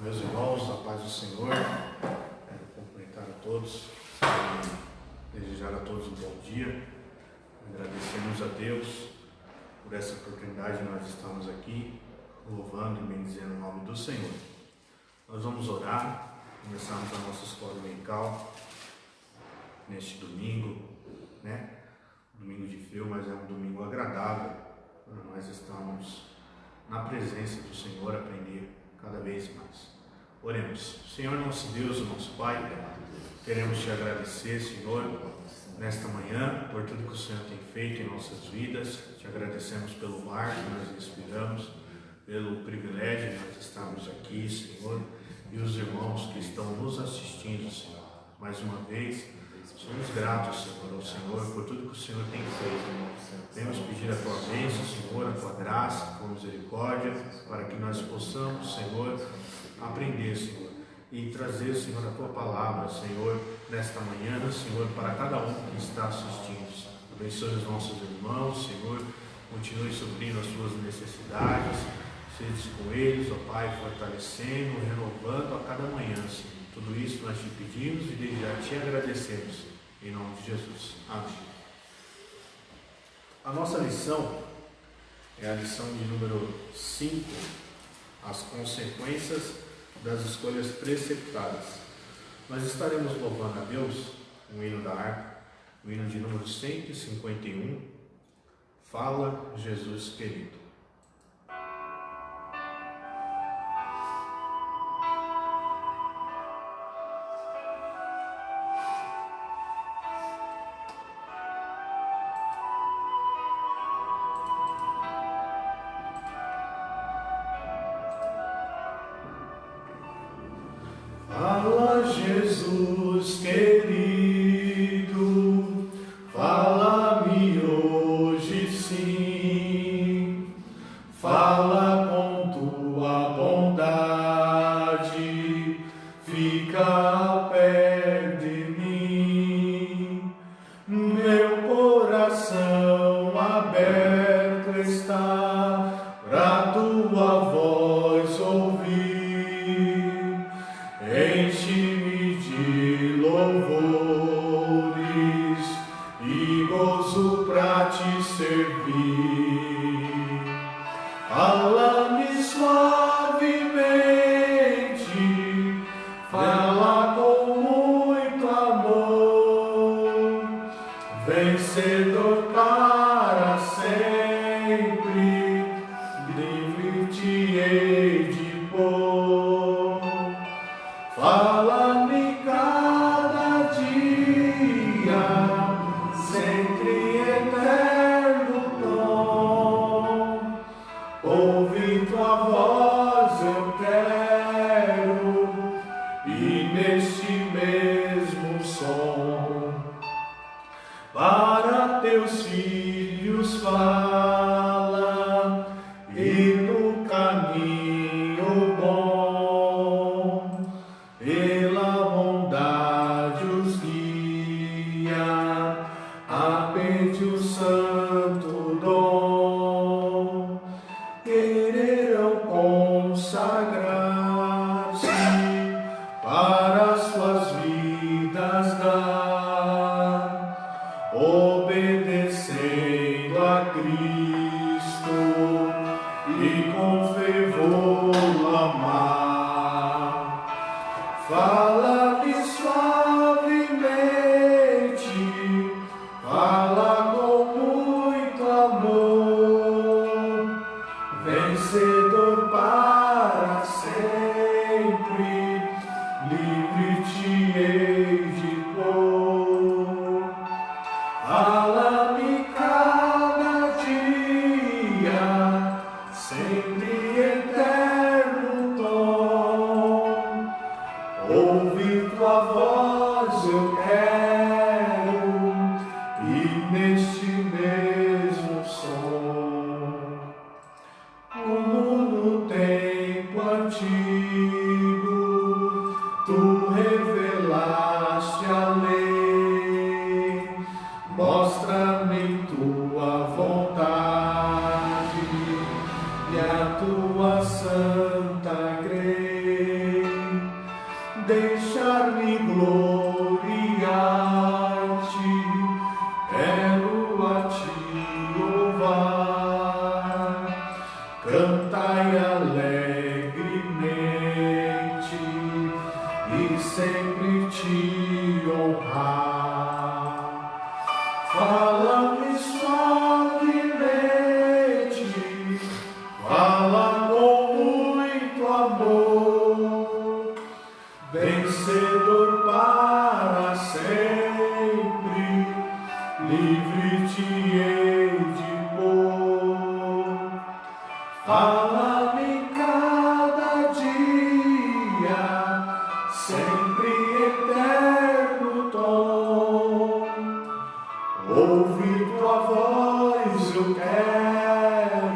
Meus irmãos, a paz do Senhor, quero cumprimentar a todos, desejar a todos um bom dia, agradecemos a Deus por essa oportunidade de nós estamos aqui, louvando e bendizendo o nome do Senhor. Nós vamos orar, começarmos a nossa escola dominical neste domingo, domingo de frio, mas é um domingo agradável, nós estamos na presença do Senhor, aprender cada vez mais. Oremos. Senhor nosso Deus, nosso Pai, queremos te agradecer, Senhor, nesta manhã, por tudo que o Senhor tem feito em nossas vidas. Te agradecemos pelo ar que nós respiramos, pelo privilégio de nós estarmos aqui, Senhor, e os irmãos que estão nos assistindo, Senhor. Mais uma vez, somos gratos, Senhor, ao Senhor por tudo que o Senhor tem feito. Queremos pedir a tua bênção, Senhor, a tua graça, a tua misericórdia, para que nós possamos, Senhor, aprender, Senhor, e trazer, Senhor, a tua palavra, Senhor, nesta manhã, Senhor, para cada um que está assistindo. Abençoe os nossos irmãos, Senhor, continue suprindo as suas necessidades, seja com eles, ó Pai, fortalecendo, renovando a cada manhã, Senhor. Tudo isso nós te pedimos e desde já te agradecemos, em nome de Jesus. Amém. A nossa lição é a lição de número 5, as consequências das escolhas preceptadas. Nós estaremos louvando a Deus um hino da harpa, o hino de número 151, Fala Jesus querido. Fala, Jesus querido, fala-me hoje sim, fala com tua bondade, fica ao pé de mim, meu coração aberto está pra tua voz ouvir. Enche-me de louvores e gozo pra te servir. Fala-me suavemente, fala com muito amor, vencedor para sempre, livre te hei de pôr. Fala-me cada dia, sempre eterno tom. Ouvi tua voz eu quero, e neste mesmo som, para teus filhos fala, e no caminho bom, pela bondade os guia, apende o santo dom, quererão consagrar-se para as suas vidas dar, obedecendo a Cristo e com fervor amar. Fala-me suavemente, fala com muito amor, vencedor para sempre, livre te hei de pôr. Fala-me cada dia, sempre eterno tom. Ouvi tua voz eu quero, e neste mesmo som, como no tempo antigo, tu revelaste a lei, mostra-me tua vontade e a tua santa grei. deixar-me gloriar-te, quero a ti louvar, cantai alegremente e sempre te honrar. Fala-me suavemente, fala com muito amor, vencedor para sempre, livre te hei de pôr. Fala-me cada dia, sempre eterno tom. Ouvir tua voz eu quero,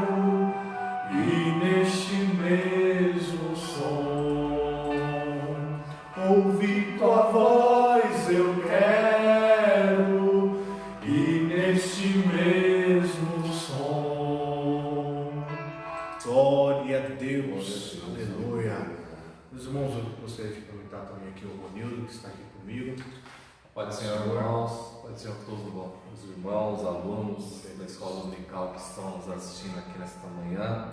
e neste mesmo som. Ouvir tua voz eu quero, e neste mesmo som. Glória a Deus, aleluia. Meus irmãos, eu gostaria de comentar também aqui o Ronildo, que está aqui comigo. Pode ser, irmãos, pode ser todos os irmãos, alunos da escola dominical que estão nos assistindo aqui nesta manhã.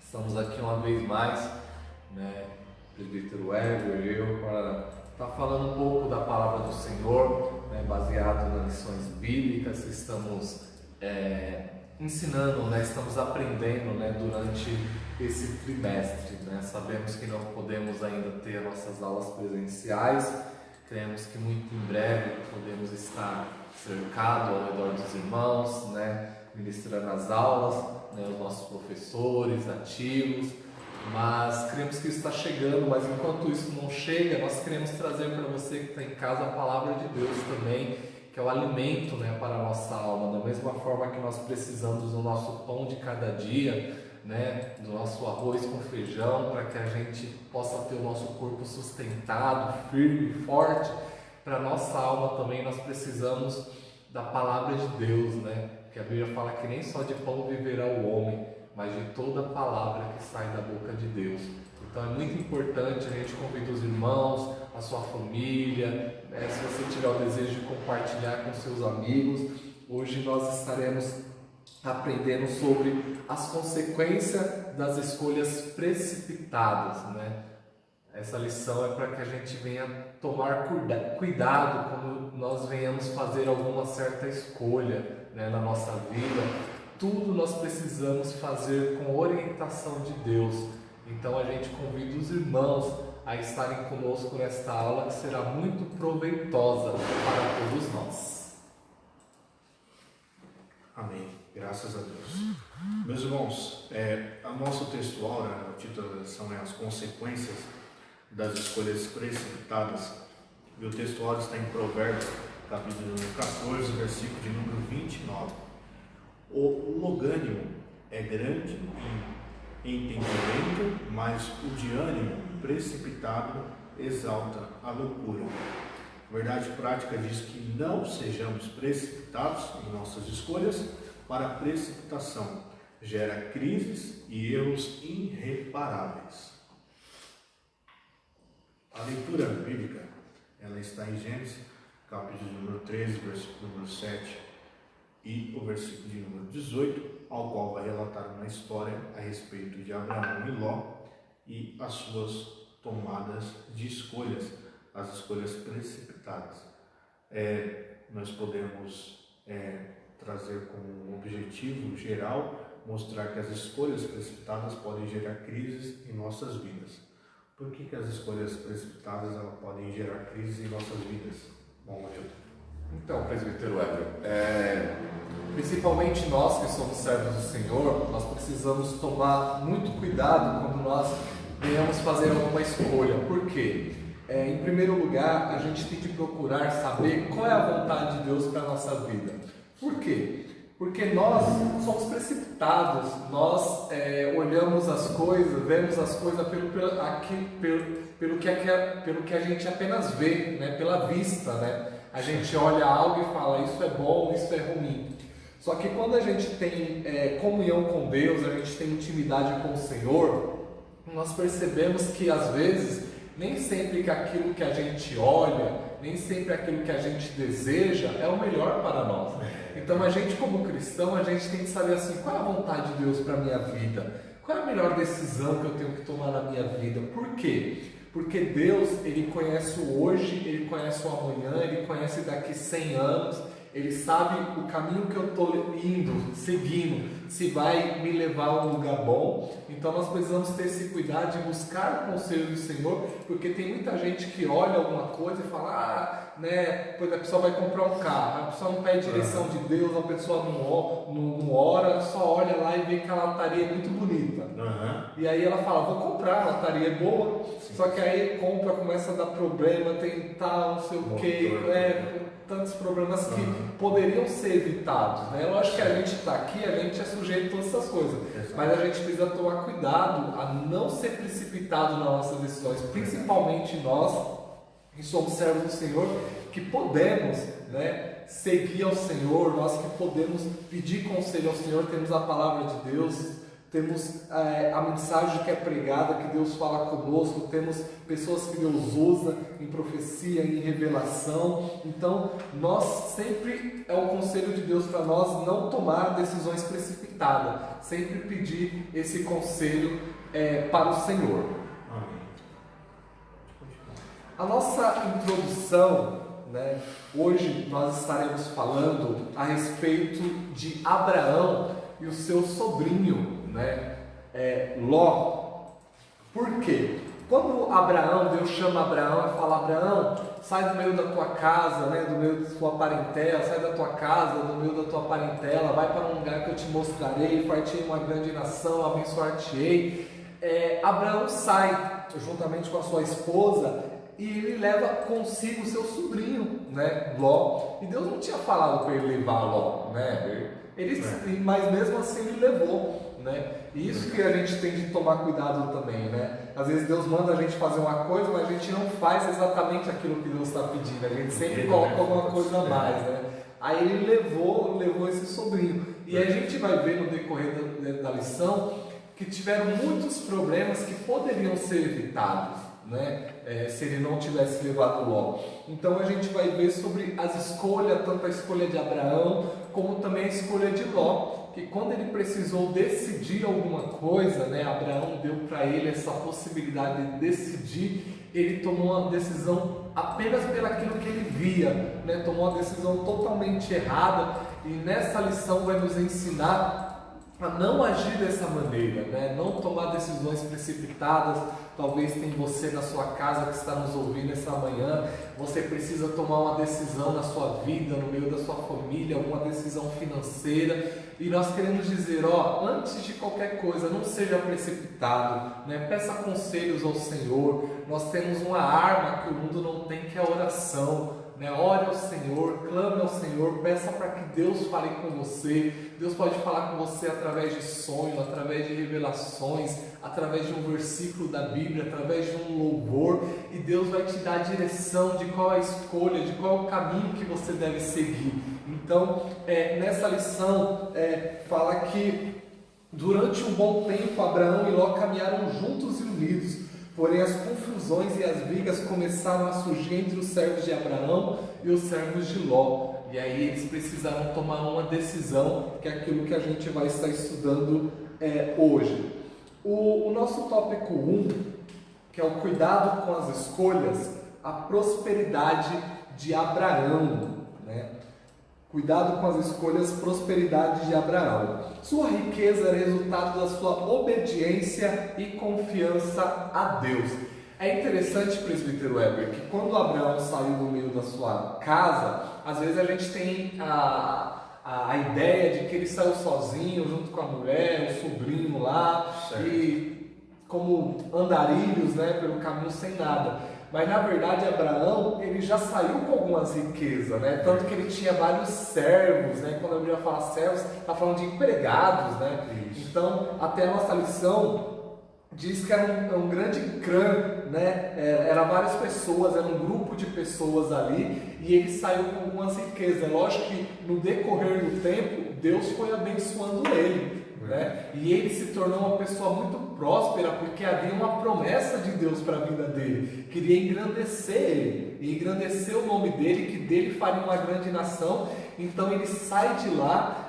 Estamos aqui uma vez mais, né, presbítero Ever e eu, para estar falando um pouco da palavra do Senhor, né, baseado nas lições bíblicas que estamos ensinando, né, estamos aprendendo, né, durante esse trimestre, né. Sabemos que não podemos ainda ter nossas aulas presenciais. Cremos que muito em breve podemos estar cercados ao redor dos irmãos, né, ministrando as aulas, né, os nossos professores ativos, mas cremos que isso está chegando. Mas enquanto isso não chega, nós queremos trazer para você que está em casa a palavra de Deus também, que é o alimento, né, para a nossa alma. Da mesma forma que nós precisamos do nosso pão de cada dia, né, do nosso arroz com feijão, para que a gente possa ter o nosso corpo sustentado, firme, forte, para a nossa alma também nós precisamos da palavra de Deus, né? Porque a Bíblia fala que nem só de pão viverá o homem, mas de toda palavra que sai da boca de Deus. Então é muito importante, a gente convida os irmãos, a sua família, né? Se você tiver o desejo de compartilhar com seus amigos, hoje nós estaremos aprendendo sobre as consequências das escolhas precipitadas, né? Essa lição é para que a gente venha tomar cuidado quando nós venhamos fazer alguma certa escolha, né, na nossa vida. Tudo nós precisamos fazer com orientação de Deus. Então a gente convida os irmãos a estarem conosco nesta aula, que será muito proveitosa para todos nós. Amém. Graças a Deus. Meus irmãos, o nosso textual, né, o título da lição é As Consequências das Escolhas Precipitadas. E o textual está em Provérbios, capítulo 14, versículo de número 29. O logânimo é grande em entendimento, mas o de ânimo precipitado exalta a loucura. A verdade prática diz que não sejamos precipitados em nossas escolhas, para a precipitação gera crises e erros irreparáveis. A leitura bíblica, ela está em Gênesis, capítulo número 13, versículo número 7 e o versículo de número 18, ao qual vai relatar uma história a respeito de Abraão e Ló e as suas tomadas de escolhas, as escolhas precipitadas. Nós podemos trazer como objetivo geral mostrar que as escolhas precipitadas podem gerar crises em nossas vidas. Por que as escolhas precipitadas podem gerar crises em nossas vidas? Bom, Então, presbítero Ever, principalmente nós que somos servos do Senhor, nós precisamos tomar muito cuidado quando nós venhamos fazer alguma escolha. Por quê? Em primeiro lugar, a gente tem que procurar saber qual é a vontade de Deus para a nossa vida. Por quê? Porque nós somos precipitados, nós olhamos as coisas, vemos as coisas pelo que a gente apenas vê, né? Pela vista, né? A gente olha algo e fala, isso é bom, isso é ruim. Só que quando a gente tem comunhão com Deus, a gente tem intimidade com o Senhor, nós percebemos que às vezes nem sempre que aquilo que a gente olha, nem sempre aquilo que a gente deseja é o melhor para nós. Então a gente como cristão, a gente tem que saber assim, qual é a vontade de Deus para a minha vida? Qual é a melhor decisão que eu tenho que tomar na minha vida? Por quê? Porque Deus, Ele conhece o hoje, Ele conhece o amanhã, Ele conhece daqui 100 anos, Ele sabe o caminho que eu estou indo, seguindo, se vai me levar a um lugar bom. Então nós precisamos ter esse cuidado de buscar o conselho do Senhor, porque tem muita gente que olha alguma coisa e fala, pois a pessoa vai comprar um carro, a pessoa não pede direção de Deus, a pessoa não ora, só olha lá e vê que a lataria é muito bonita. E aí ela fala, vou comprar, a lataria é boa, só que aí compra, começa a dar problema, tem tal, não sei o que, tantos problemas que poderiam ser evitados, né? Eu acho que a gente está aqui, a gente é sujeito a todas essas coisas, mas a gente precisa tomar cuidado a não ser precipitado nas nossas decisões, principalmente nós que somos servos do Senhor, que podemos, seguir ao Senhor, nós que podemos pedir conselho ao Senhor, temos a palavra de Deus, temos a mensagem que é pregada, que Deus fala conosco, temos pessoas que Deus usa em profecia, em revelação. Então, nós sempre, é o conselho de Deus para nós não tomar decisões precipitadas, sempre pedir esse conselho para o Senhor. A nossa introdução, hoje nós estaremos falando a respeito de Abraão e o seu sobrinho, Ló. Por quê? Quando Deus chama Abraão e fala, Abraão, sai do meio da tua casa, do meio da tua parentela, sai da tua casa, do meio da tua parentela, vai para um lugar que eu te mostrarei, fartei uma grande nação, abençoar-te-ei. Abraão sai juntamente com a sua esposa e ele leva consigo o seu sobrinho, Ló. E Deus não tinha falado para ele levar Ló, mas mesmo assim ele levou. E isso que a gente tem de tomar cuidado também, Às vezes Deus manda a gente fazer uma coisa, mas a gente não faz exatamente aquilo que Deus está pedindo, a gente sempre coloca alguma coisa a mais, Aí ele levou esse sobrinho, e a gente vai ver no decorrer da lição que tiveram muitos problemas que poderiam ser evitados, se ele não tivesse levado Ló. Então a gente vai ver sobre as escolhas, tanto a escolha de Abraão, como também a escolha de Ló, que quando ele precisou decidir alguma coisa, Abraão deu para ele essa possibilidade de decidir, ele tomou uma decisão apenas pelaquilo que ele via, tomou uma decisão totalmente errada, e nessa lição vai nos ensinar a não agir dessa maneira, não tomar decisões precipitadas. Talvez tem você na sua casa que está nos ouvindo essa manhã, você precisa tomar uma decisão na sua vida, no meio da sua família, alguma decisão financeira, e nós queremos dizer, antes de qualquer coisa, não seja precipitado, peça conselhos ao Senhor. Nós temos uma arma que o mundo não tem, que é a oração. Ore ao Senhor, clame ao Senhor, peça para que Deus fale com você. Deus pode falar com você através de sonhos, através de revelações, através de um versículo da Bíblia, através de um louvor, e Deus vai te dar a direção de qual é a escolha, de qual é o caminho que você deve seguir. Então, nessa lição, fala que durante um bom tempo Abraão e Ló caminharam juntos e unidos. Porém, as confusões e as brigas começaram a surgir entre os servos de Abraão e os servos de Ló. E aí eles precisaram tomar uma decisão, que é aquilo que a gente vai estar estudando hoje. O nosso tópico 1, que é o cuidado com as escolhas, a prosperidade de Abraão. Cuidado com as escolhas, prosperidade de Abraão. Sua riqueza era resultado da sua obediência e confiança a Deus. É interessante, presbítero Weber, que quando Abraão saiu do meio da sua casa, às vezes a gente tem a ideia de que ele saiu sozinho, junto com a mulher, o sobrinho lá, certo, e como andarilhos, pelo caminho sem nada. Mas na verdade Abraão, ele já saiu com algumas riquezas, tanto que ele tinha vários servos, quando a Bíblia fala servos, está falando de empregados, Então, até a nossa lição diz que era um grande clã, Era várias pessoas, era um grupo de pessoas ali, e ele saiu com algumas riquezas. É lógico que no decorrer do tempo, Deus foi abençoando ele, né? E ele se tornou uma pessoa muito próspera porque havia uma promessa de Deus para a vida dele. Queria engrandecer ele, e engrandecer o nome dele, que dele faria uma grande nação. Então ele sai de lá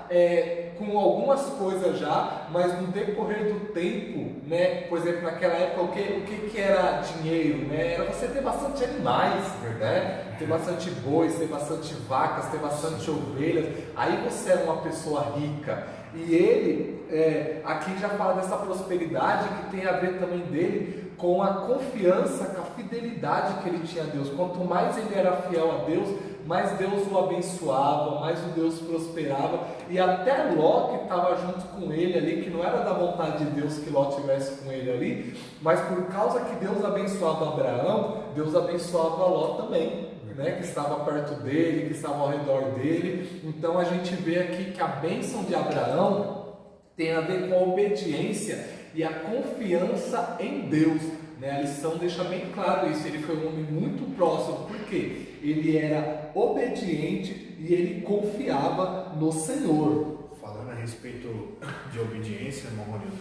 com algumas coisas já, mas no decorrer do tempo, né? Por exemplo, naquela época, o que era dinheiro, né? Era você ter bastante animais, né? Ter bastante bois, ter bastante vacas, ter bastante ovelhas. Aí você era uma pessoa rica. E ele, aqui já fala dessa prosperidade que tem a ver também dele com a confiança, com a fidelidade que ele tinha a Deus. Quanto mais ele era fiel a Deus, mais Deus o abençoava, mais o Deus prosperava. E até Ló, que estava junto com ele ali, que não era da vontade de Deus que Ló estivesse com ele ali, mas por causa que Deus abençoava Abraão, Deus abençoava Ló também, né, que estava perto dele, que estava ao redor dele. Então a gente vê aqui que a bênção de Abraão tem a ver com a obediência e a confiança em Deus, né? A lição deixa bem claro isso. Ele foi um homem muito próximo, porque ele era obediente e ele confiava no Senhor. Falando a respeito de obediência, irmão Ronildo,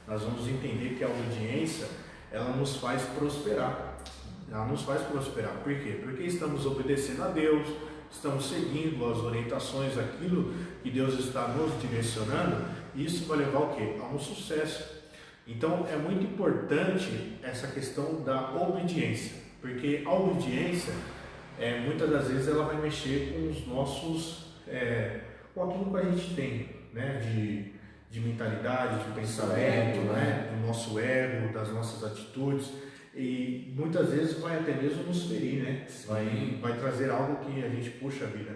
nós vamos entender que a obediência, ela nos faz prosperar. Ela nos faz prosperar. Por quê? Porque estamos obedecendo a Deus, estamos seguindo as orientações, aquilo que Deus está nos direcionando, e isso vai levar ao quê? A um sucesso. Então é muito importante essa questão da obediência, porque a obediência, muitas das vezes, ela vai mexer com os nossos, com aquilo que a gente tem, né? De mentalidade, de pensamento, né? Do nosso ego, das nossas atitudes. E muitas vezes vai até mesmo nos ferir, né? Vai trazer algo que a gente, puxa vida,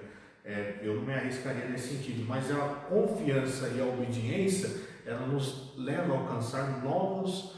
eu não me arriscaria nesse sentido, mas a confiança e a obediência, ela nos leva a alcançar novas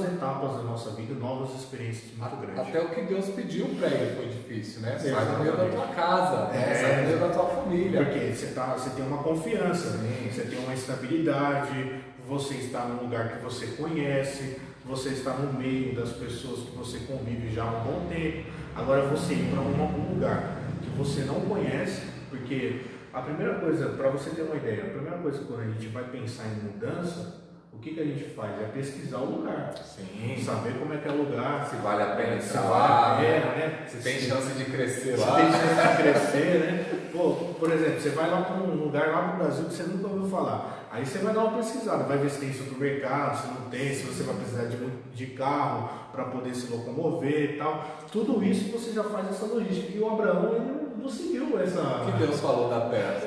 etapas da nossa vida, novas experiências muito grandes. Até o que Deus pediu para ele foi difícil, né? Sai do meio da tua casa, sai do meio da tua família. Porque você tem uma confiança, você tem uma estabilidade, você está num lugar que você conhece, você está no meio das pessoas que você convive já há um bom tempo. Agora você ir para algum lugar que você não conhece, porque a primeira coisa, para você ter uma ideia, a primeira coisa quando a gente vai pensar em mudança, o que a gente faz? É pesquisar o lugar. Sim. Saber como é que é o lugar. Se vale a pena se entrar vale lá, a pena, né? Se tem chance de crescer se lá. tem chance de crescer, né? Pô, por exemplo, você vai lá para um lugar lá no Brasil que você nunca ouviu falar. Aí você vai dar uma pesquisada, vai ver se tem supermercado, se não tem, se você vai precisar de carro para poder se locomover e tal. Tudo isso você já faz essa logística. E o Abraão, ele não seguiu essa... Que Deus falou da terra.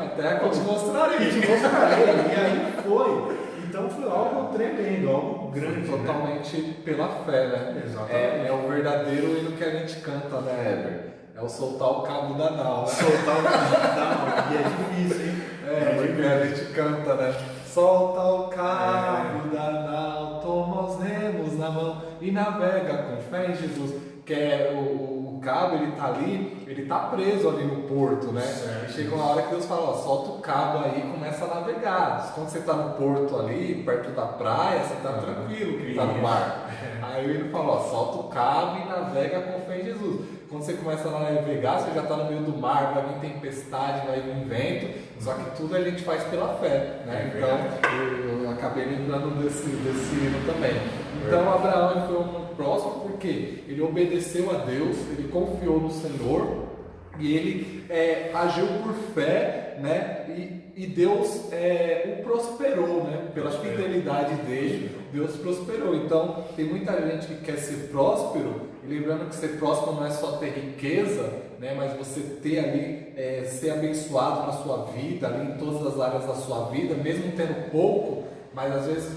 A terra que eu te mostrarei. E aí foi. Então foi algo tremendo, algo grande. Totalmente, né? Pela fé, né? Exatamente. É o verdadeiro hino que a gente canta, né, Heber? É o soltar o cabo da nau, né? Soltar o cabo da nau. E é difícil, hein? Porque a gente canta, né? Solta o cabo da nau, toma os remos na mão e navega com fé em Jesus. Que é o cabo, ele tá ali, ele tá preso ali no porto, né? Certo. E chega uma hora que Deus fala, ó, solta o cabo aí e começa a navegar. Quando você tá no porto ali, perto da praia, você tá tranquilo que tá no mar. Aí ele fala, ó, solta o cabo e navega com fé em Jesus. Quando você começa a navegar, você já está no meio do mar, vai vir tempestade, vai vir vento, só que tudo a gente faz pela fé, né? Então eu acabei lembrando desse hino também. Então Abraão foi um próximo porque ele obedeceu a Deus, ele confiou no Senhor e ele agiu por fé, né? E Deus o prosperou, né? Pela fidelidade dele, Deus prosperou. Então tem muita gente que quer ser próspero. Lembrando que ser próspero não é só ter riqueza, né, mas você ter ali, ser abençoado na sua vida, ali em todas as áreas da sua vida, mesmo tendo pouco, mas às vezes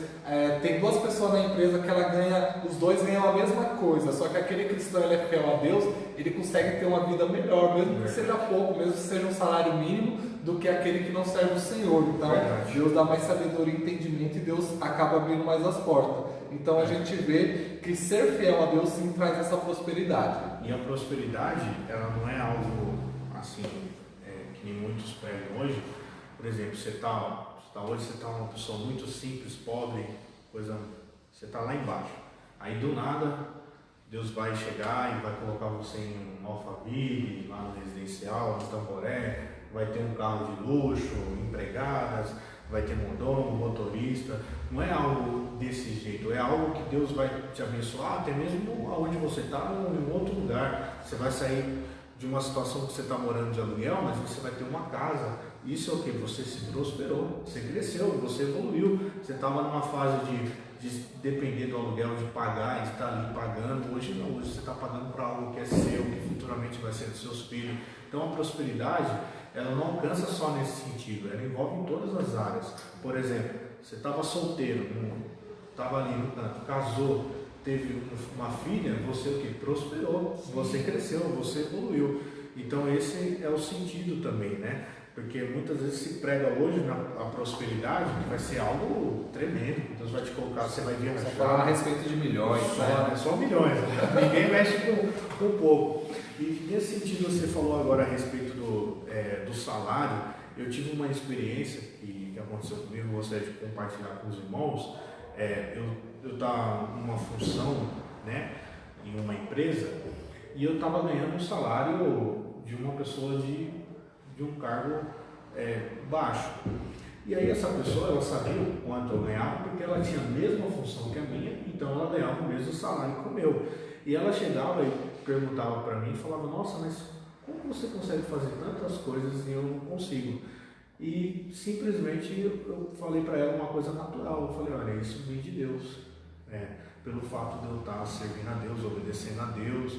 tem duas pessoas na empresa que os dois ganham a mesma coisa, só que aquele cristão ele é fiel a Deus, ele consegue ter uma vida melhor, mesmo que seja pouco, mesmo que seja um salário mínimo, do que aquele que não serve o Senhor. Então Deus dá mais sabedoria e entendimento e Deus acaba abrindo mais as portas. Então a gente vê que ser fiel a Deus sim traz essa prosperidade. E a prosperidade, ela não é algo assim, que nem muitos pregam hoje. Por exemplo, hoje você está uma pessoa muito simples, pobre, você está lá embaixo. Aí do nada, Deus vai chegar e vai colocar você em um Alphaville, lá no residencial, no Tamboré, vai ter um carro de luxo, empregadas, vai ter mordomo, motorista. Não é algo desse jeito, é algo que Deus vai te abençoar, até mesmo onde você está, em outro lugar. Você vai sair de uma situação que você está morando de aluguel, mas você vai ter uma casa. Isso é o que? Você se prosperou, você cresceu, você evoluiu. Você estava numa fase de depender do aluguel, de pagar, de estar ali pagando. Hoje não, hoje você está pagando para algo que é seu, que futuramente vai ser dos seus filhos. Então a prosperidade, ela não alcança só nesse sentido, ela envolve em todas as áreas. Por exemplo, você estava solteiro, estava ali no canto, casou, teve uma filha, você o que? Prosperou, você cresceu, você evoluiu. Então esse é o sentido também, né? Porque muitas vezes se prega hoje a prosperidade, que vai ser algo tremendo, que Deus vai te colocar, você vai viajar. Só falar a respeito de milhões, Só milhões, ninguém mexe com pouco. E nesse sentido você falou agora a respeito do salário. Eu tive uma experiência que aconteceu comigo, eu gostaria de compartilhar com os irmãos. Eu estava numa função, né, em uma empresa, e eu estava ganhando um salário de uma pessoa de um cargo baixo. E aí essa pessoa, ela sabia o quanto eu ganhava, porque ela tinha a mesma função que a minha, então ela ganhava o mesmo salário que o meu. E ela chegava e perguntava para mim e falava: nossa, mas como você consegue fazer tantas coisas e eu não consigo? E simplesmente eu falei para ela uma coisa natural. Eu falei: olha, isso vem de Deus, pelo fato de eu estar servindo a Deus, obedecendo a Deus,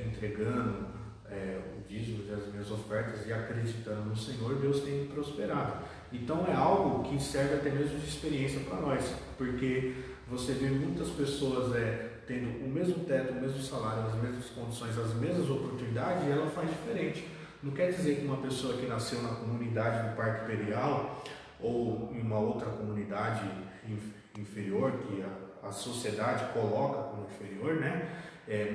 entregando o dízimo das minhas ofertas e acreditando no Senhor, Deus tem me prosperado. Então é algo que serve até mesmo de experiência para nós, porque você vê muitas pessoas tendo o mesmo teto, o mesmo salário, as mesmas condições, as mesmas oportunidades, e ela faz diferente. Não quer dizer que uma pessoa que nasceu na comunidade do Parque Imperial ou em uma outra comunidade inferior, que a sociedade coloca como inferior, né?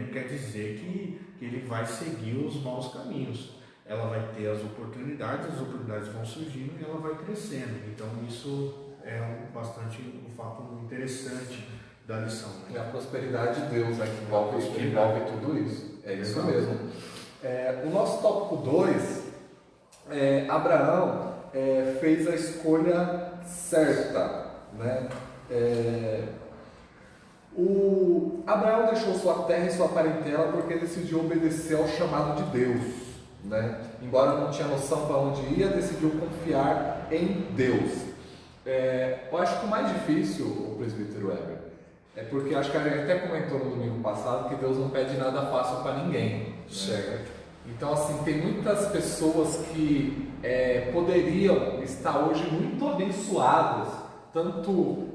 Não quer dizer que ele vai seguir os maus caminhos. Ela vai ter as oportunidades vão surgindo e ela vai crescendo. Então isso é bastante um fato interessante da lição, né? É a prosperidade de Deus, né, que envolve tudo isso. É isso mesmo. O nosso tópico 2, Abraão fez a escolha certa, né? Abraão deixou sua terra e sua parentela porque decidiu obedecer ao chamado de Deus, né? Embora não tinha noção para onde ia, decidiu confiar em Deus. Eu acho que o mais difícil, o presbítero Weber, porque acho que a gente até comentou no domingo passado que Deus não pede nada fácil para ninguém, né? Certo. Então, assim, tem muitas pessoas que poderiam estar hoje muito abençoadas, tanto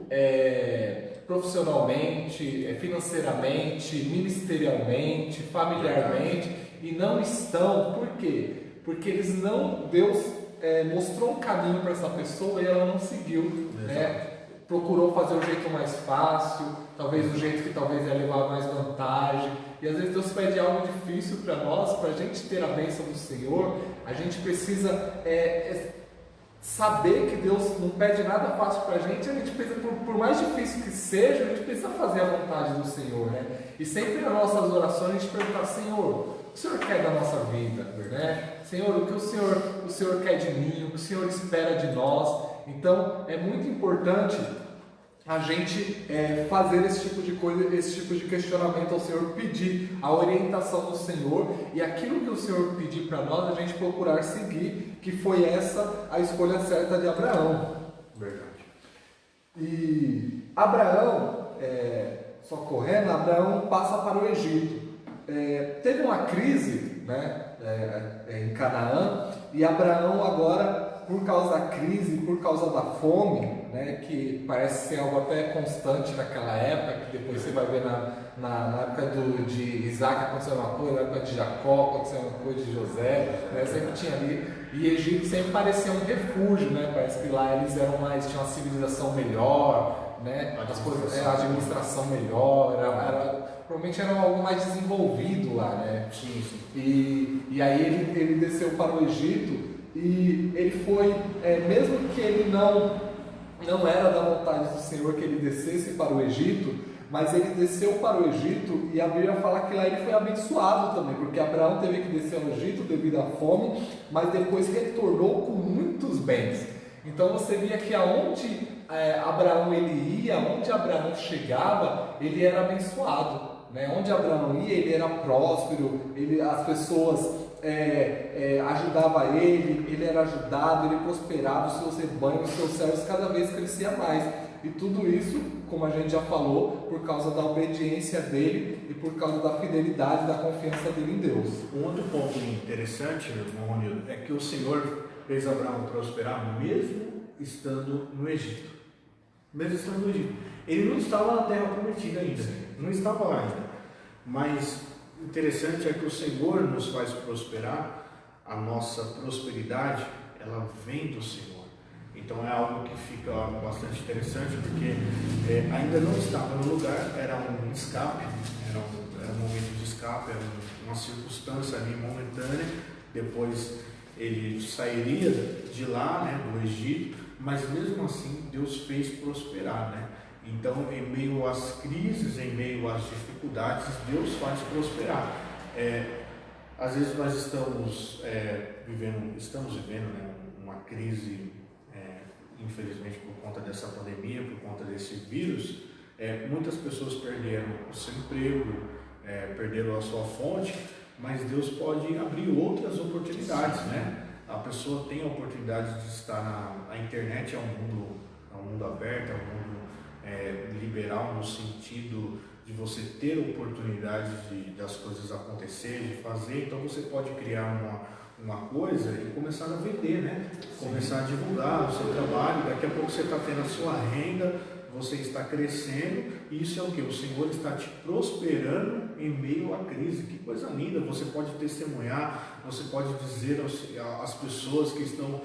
profissionalmente, financeiramente, ministerialmente, familiarmente, e não estão. Por quê? Porque Deus mostrou um caminho para essa pessoa e ela não seguiu, né? Procurou fazer o jeito mais fácil, talvez o jeito que talvez ia levar mais vantagem. E às vezes Deus pede algo difícil para nós, para a gente ter a bênção do Senhor. A gente precisa saber que Deus não pede nada fácil para a gente precisa, por mais difícil que seja, a gente precisa fazer a vontade do Senhor, né? E sempre nas nossas orações a gente pergunta: Senhor, o que o Senhor quer da nossa vida, né? Senhor, o que o Senhor quer de mim, o que o Senhor espera de nós. Então é muito importante a gente fazer esse tipo de coisa, esse tipo de questionamento ao Senhor, pedir a orientação do Senhor, e aquilo que o Senhor pedir para nós, a gente procurar seguir, que foi essa a escolha certa de Abraão. Verdade. E Abraão, só correndo, Abraão passa para o Egito. Teve uma crise, né, em Canaã, e Abraão agora, por causa da crise, por causa da fome, né, que parece ser algo até constante naquela época, que depois você vai ver na época de Isaac aconteceu uma coisa, na época de Jacó aconteceu uma coisa, de José, né, sempre tinha ali, e Egito sempre parecia um refúgio, né, parece que lá eles tinham uma civilização melhor, né, a administração melhor, provavelmente era algo mais desenvolvido lá, né. Sim. E aí ele desceu para o Egito. E ele foi, mesmo que ele não era da vontade do Senhor que ele descesse para o Egito, mas ele desceu para o Egito, e a Bíblia fala que lá ele foi abençoado também, porque Abraão teve que descer ao Egito devido à fome, mas depois retornou com muitos bens. Então você via que aonde Abraão ele ia, onde Abraão chegava, ele era abençoado, né? Onde Abraão ia, ele era próspero, as pessoas ajudavam ele era ajudado, ele prosperava, os seus rebanhos, os seus servos cada vez crescia mais. E tudo isso, como a gente já falou, por causa da obediência dele e por causa da fidelidade, da confiança dele em Deus. Um outro ponto interessante, irmão Ronildo, é que o Senhor fez Abraão prosperar mesmo estando no Egito. Mesmo estando no Egito. Ele não estava na terra prometida ainda, não estava lá ainda. Mas interessante é que o Senhor nos faz prosperar, a nossa prosperidade, ela vem do Senhor. Então é algo que fica bastante interessante, porque ainda não estava no lugar, era um escape, era um momento de escape, era uma circunstância ali momentânea. Depois ele sairia de lá, né, do Egito, mas mesmo assim Deus fez prosperar, né? Então, em meio às crises, em meio às dificuldades, Deus faz prosperar. Às vezes nós estamos vivendo, né, uma crise, infelizmente por conta dessa pandemia, por conta desse vírus. Muitas pessoas perderam o seu emprego, perderam a sua fonte, mas Deus pode abrir outras oportunidades, né? A pessoa tem a oportunidade de estar na internet, é um mundo aberto, é um mundo liberal no sentido de você ter oportunidade das coisas acontecerem, de fazer. Então você pode criar uma coisa e começar a vender, né? Começar a divulgar o seu trabalho. Daqui a pouco você está tendo a sua renda, você está crescendo, e isso é o que? O Senhor está te prosperando em meio à crise. Que coisa linda! Você pode testemunhar, você pode dizer às pessoas que estão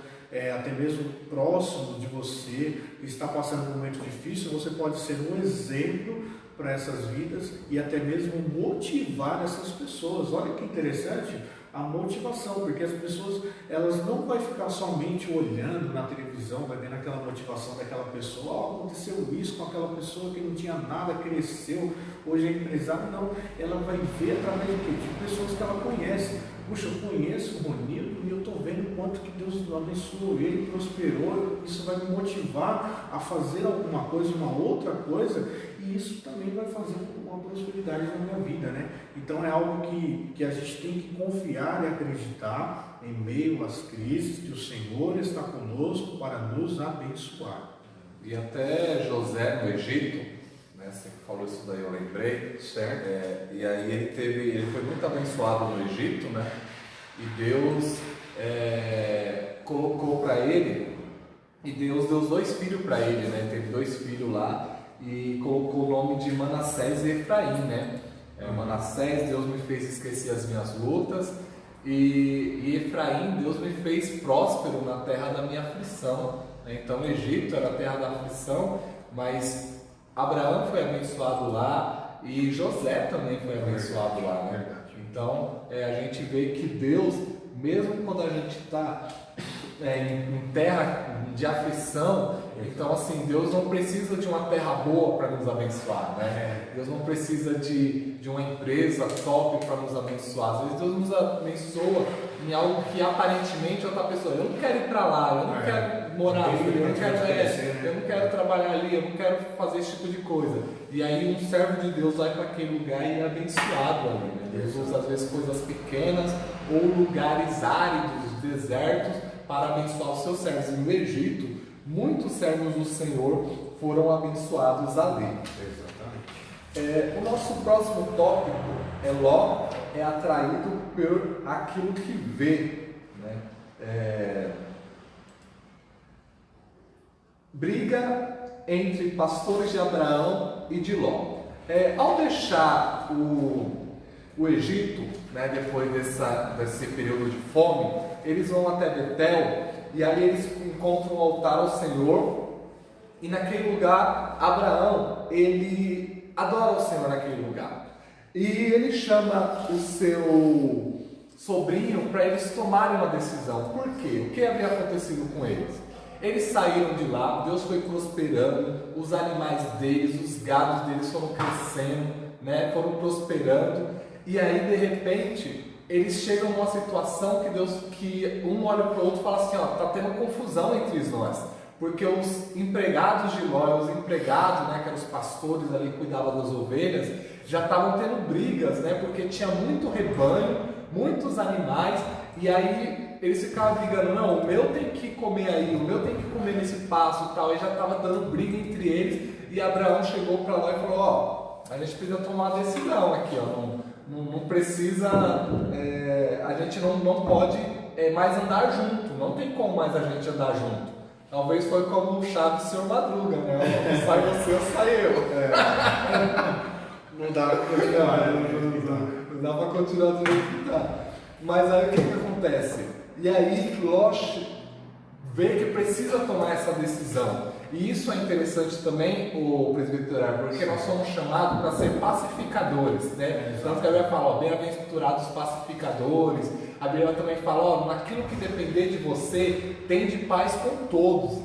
até mesmo próximo de você, que está passando um momento difícil, você pode ser um exemplo para essas vidas e até mesmo motivar essas pessoas. Olha que interessante a motivação, porque as pessoas, elas não vão ficar somente olhando na televisão, vai vendo aquela motivação daquela pessoa, aconteceu isso com aquela pessoa que não tinha nada, cresceu, hoje é empresário. Não, ela vai ver através de pessoas que ela conhece. Puxa, eu conheço o Ronildo e eu estou vendo o quanto que Deus abençoou ele, prosperou. Isso vai me motivar a fazer alguma coisa, uma outra coisa, e isso também vai fazer uma prosperidade na minha vida, né? Então é algo que a gente tem que confiar e acreditar em meio às crises, que o Senhor está conosco para nos abençoar. E até José no Egito, né, você falou isso daí, eu lembrei, certo? E aí ele foi muito abençoado no Egito, né? E Deus colocou para ele, e Deus deu 2 filhos para ele, né? Ele teve 2 filhos lá e colocou o nome de Manassés e Efraim, né? Manassés, Deus me fez esquecer as minhas lutas, e Efraim, Deus me fez próspero na terra da minha aflição. Então, o Egito era a terra da aflição, mas Abraão foi abençoado lá e José também foi abençoado lá, né? Então, a gente vê que Deus, mesmo quando a gente está em terra de aflição, então assim, Deus não precisa de uma terra boa para nos abençoar, né? Deus não precisa de uma empresa top para nos abençoar. Às vezes Deus nos abençoa em algo que aparentemente outra pessoa, eu não quero ir para lá, eu não quero morar ali, eu não quero trabalhar ali, eu não quero fazer esse tipo de coisa. E aí um servo de Deus vai para aquele lugar e é abençoado ali, né? Deus usa às vezes coisas pequenas ou lugares áridos, desertos, para abençoar os seus servos. E no Egito, muitos servos do Senhor foram abençoados ali. Exatamente. O nosso próximo tópico Ló é atraído por aquilo que vê, né? Briga entre pastores de Abraão e de Ló. Ao deixar o Egito, né, depois desse período de fome, eles vão até Betel e ali eles encontram um altar ao Senhor, e naquele lugar Abraão, ele adora o Senhor naquele lugar, e ele chama o seu sobrinho para eles tomarem uma decisão. Por quê? O que havia acontecido com eles? Eles saíram de lá, Deus foi prosperando, os animais deles, os gados deles foram crescendo, né, foram prosperando, e aí de repente eles chegam numa situação que um olha para o outro e fala assim, ó, tá tendo confusão entre nós, porque os empregados de Ló, os empregados, né, que eram os pastores ali que cuidavam das ovelhas, já estavam tendo brigas, né, porque tinha muito rebanho, muitos animais, e aí eles ficavam brigando, não, o meu tem que comer aí, o meu tem que comer nesse pasto e tal, e já estava dando briga entre eles, e Abraão chegou para Ló e falou, ó, a gente precisa tomar uma decisão aqui, ó, não precisa, a gente não pode mais andar junto, não tem como mais a gente andar junto. Talvez foi como o Chaves e o Sr. Madruga, né? Ou sai você ou sai eu. Não dá para continuar, não dá para continuar do jeito que tá. Mas aí o que acontece? E aí Ló vê que precisa tomar essa decisão. E isso é interessante também, o presbiteriano, porque nós somos chamados para ser pacificadores, né? Tanto que a Bíblia fala, ó, bem-aventurados pacificadores. A Bíblia também fala, ó, naquilo que depender de você, tende paz com todos.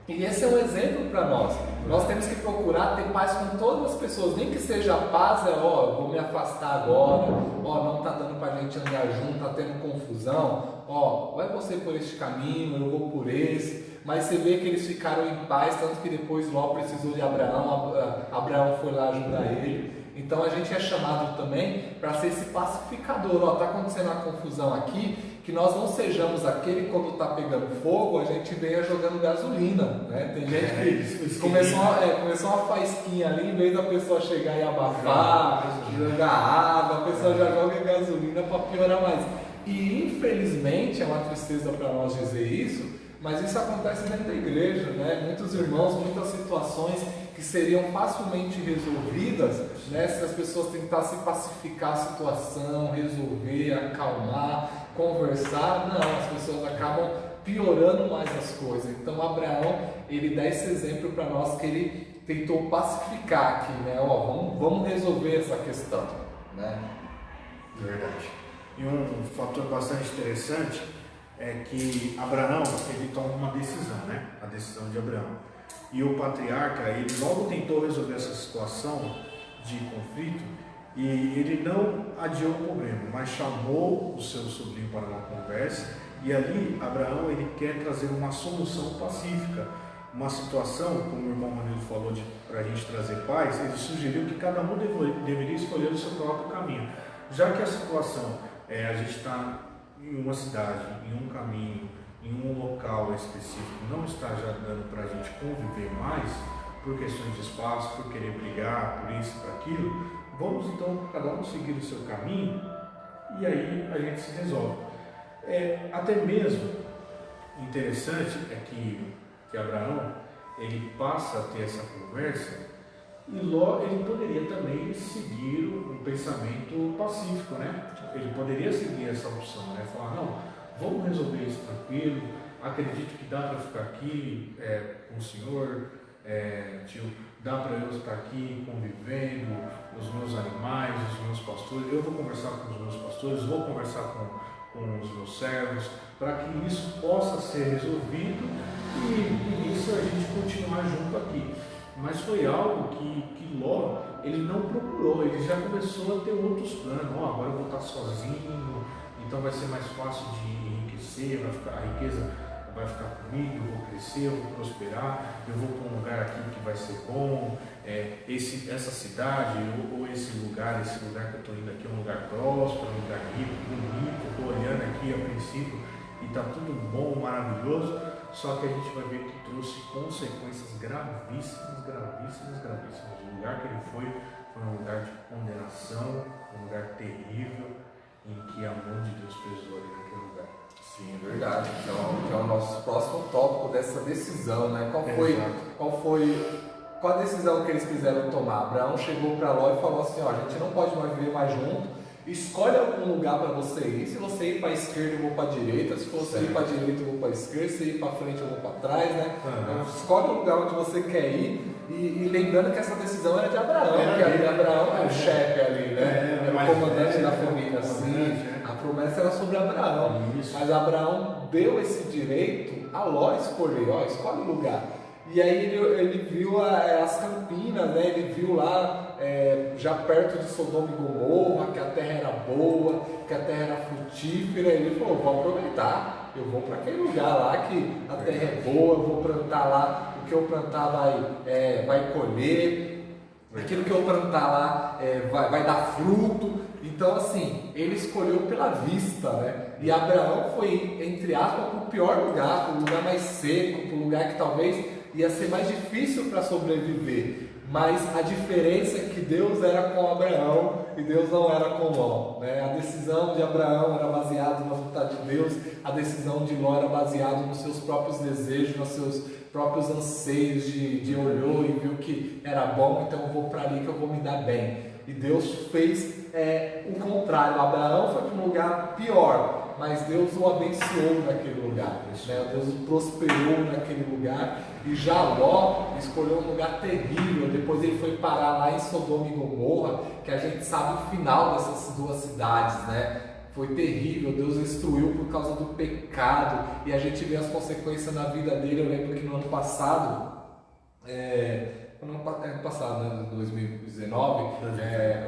E esse é um exemplo para nós. Nós temos que procurar ter paz com todas as pessoas, nem que seja paz, ó, vou me afastar agora, ó, não está dando para a gente andar junto, está tendo confusão, ó, vai você por este caminho, eu vou por esse. Mas você vê que eles ficaram em paz, tanto que depois Ló precisou de Abraão, Abraão foi lá ajudar ele. Então a gente é chamado também para ser esse pacificador. Ó, está acontecendo uma confusão aqui, que nós não sejamos aquele quando está pegando fogo, a gente venha jogando gasolina, né? Tem gente que começou uma faísquinha ali, em vez da pessoa chegar e abafar, jogar água, a pessoa já joga gasolina para piorar mais. E infelizmente é uma tristeza para nós dizer isso, mas isso acontece dentro da igreja, né? Muitos irmãos, muitas situações que seriam facilmente resolvidas, né? Se as pessoas tentassem pacificar a situação, resolver, acalmar, conversar, não, as pessoas acabam piorando mais as coisas. Então Abraão, ele dá esse exemplo para nós, que ele tentou pacificar aqui, né? Ó, vamos resolver essa questão, né? Verdade. E um fator bastante interessante é que Abraão, ele toma uma decisão, né? A decisão de Abraão. E o patriarca, ele logo tentou resolver essa situação de conflito, e ele não adiou o problema, mas chamou o seu sobrinho para uma conversa, e ali Abraão, ele quer trazer uma solução pacífica, uma situação, como o irmão Manilo falou, para a gente trazer paz. Ele sugeriu que cada um deveria escolher o seu próprio caminho, já que a situação a gente está em uma cidade, em um caminho, em um local específico, não está já dando para a gente conviver mais, por questões de espaço, por querer brigar, por isso, por aquilo. Vamos então cada um seguir o seu caminho, e aí a gente se resolve. Até mesmo interessante é que Abraão, ele passa a ter essa conversa, e Ló, ele poderia também seguir um pensamento pacífico, né? Ele poderia seguir essa opção, né? Falar, não, vamos resolver isso tranquilo, acredito que dá para ficar aqui com o senhor, tio, dá para eu estar aqui convivendo, os meus animais, os meus pastores, eu vou conversar com os meus pastores, vou conversar com os meus servos, para que isso possa ser resolvido e isso a gente continuar junto aqui. Mas foi algo que Ló, ele não procurou, ele já começou a ter outros planos. Agora eu vou estar sozinho, então vai ser mais fácil de enriquecer, a riqueza vai ficar comigo, eu vou crescer, eu vou prosperar, eu vou para um lugar aqui que vai ser bom, essa cidade ou esse lugar que eu estou indo aqui é um lugar próspero, um lugar rico, bonito, estou olhando aqui a princípio e está tudo bom, maravilhoso, só que a gente vai ver que trouxe consequências gravíssimas. O lugar que ele foi um lugar de condenação, um lugar terrível, em que a mão de Deus pesou ali naquele lugar. Sim, é verdade. Então, que é o nosso próximo tópico dessa decisão, né? Qual a decisão que eles quiseram tomar? Abraão chegou para Ló e falou assim, ó, a gente não pode mais viver mais junto, escolhe algum lugar para você ir. Se você ir para a esquerda, eu vou para a direita. Se você ir para a direita, eu vou para a esquerda. Se ir para frente, eu vou para trás, né? Então, escolhe o lugar onde você quer ir. E lembrando que essa decisão era de Abraão, porque Abraão é o chefe ali, né? Era o comandante da família, assim. A promessa era sobre Abraão. Mas Abraão deu esse direito a Ló escolher, escolhe o lugar. E aí ele viu as campinas, né? Ele viu lá já perto de Sodoma e Gomorra, que a terra era boa, que a terra era frutífera. Ele falou, vou aproveitar, eu vou para aquele lugar lá que a terra é boa, eu vou plantar lá, o que eu plantar vai colher, aquilo que eu plantar lá vai dar fruto. Então assim, ele escolheu pela vista, né? E Abraão foi, entre aspas, para o pior lugar, para o lugar mais seco, para o lugar que talvez ia ser mais difícil para sobreviver. Mas a diferença é que Deus era com Abraão e Deus não era com Ló, né? A decisão de Abraão era baseada na vontade de Deus, a decisão de Ló era baseada nos seus próprios desejos, nos seus próprios anseios de olhou e viu que era bom, então eu vou para ali que eu vou me dar bem. E Deus fez o contrário. Abraão foi para um lugar pior, mas Deus o abençoou naquele lugar, né? Deus o prosperou naquele lugar. E já Ló escolheu um lugar terrível. Depois ele foi parar lá em Sodoma e Gomorra, que a gente sabe o final dessas duas cidades, né? Foi terrível, Deus destruiu por causa do pecado, e a gente vê as consequências na vida dele. Eu lembro que no ano passado, né, 2019,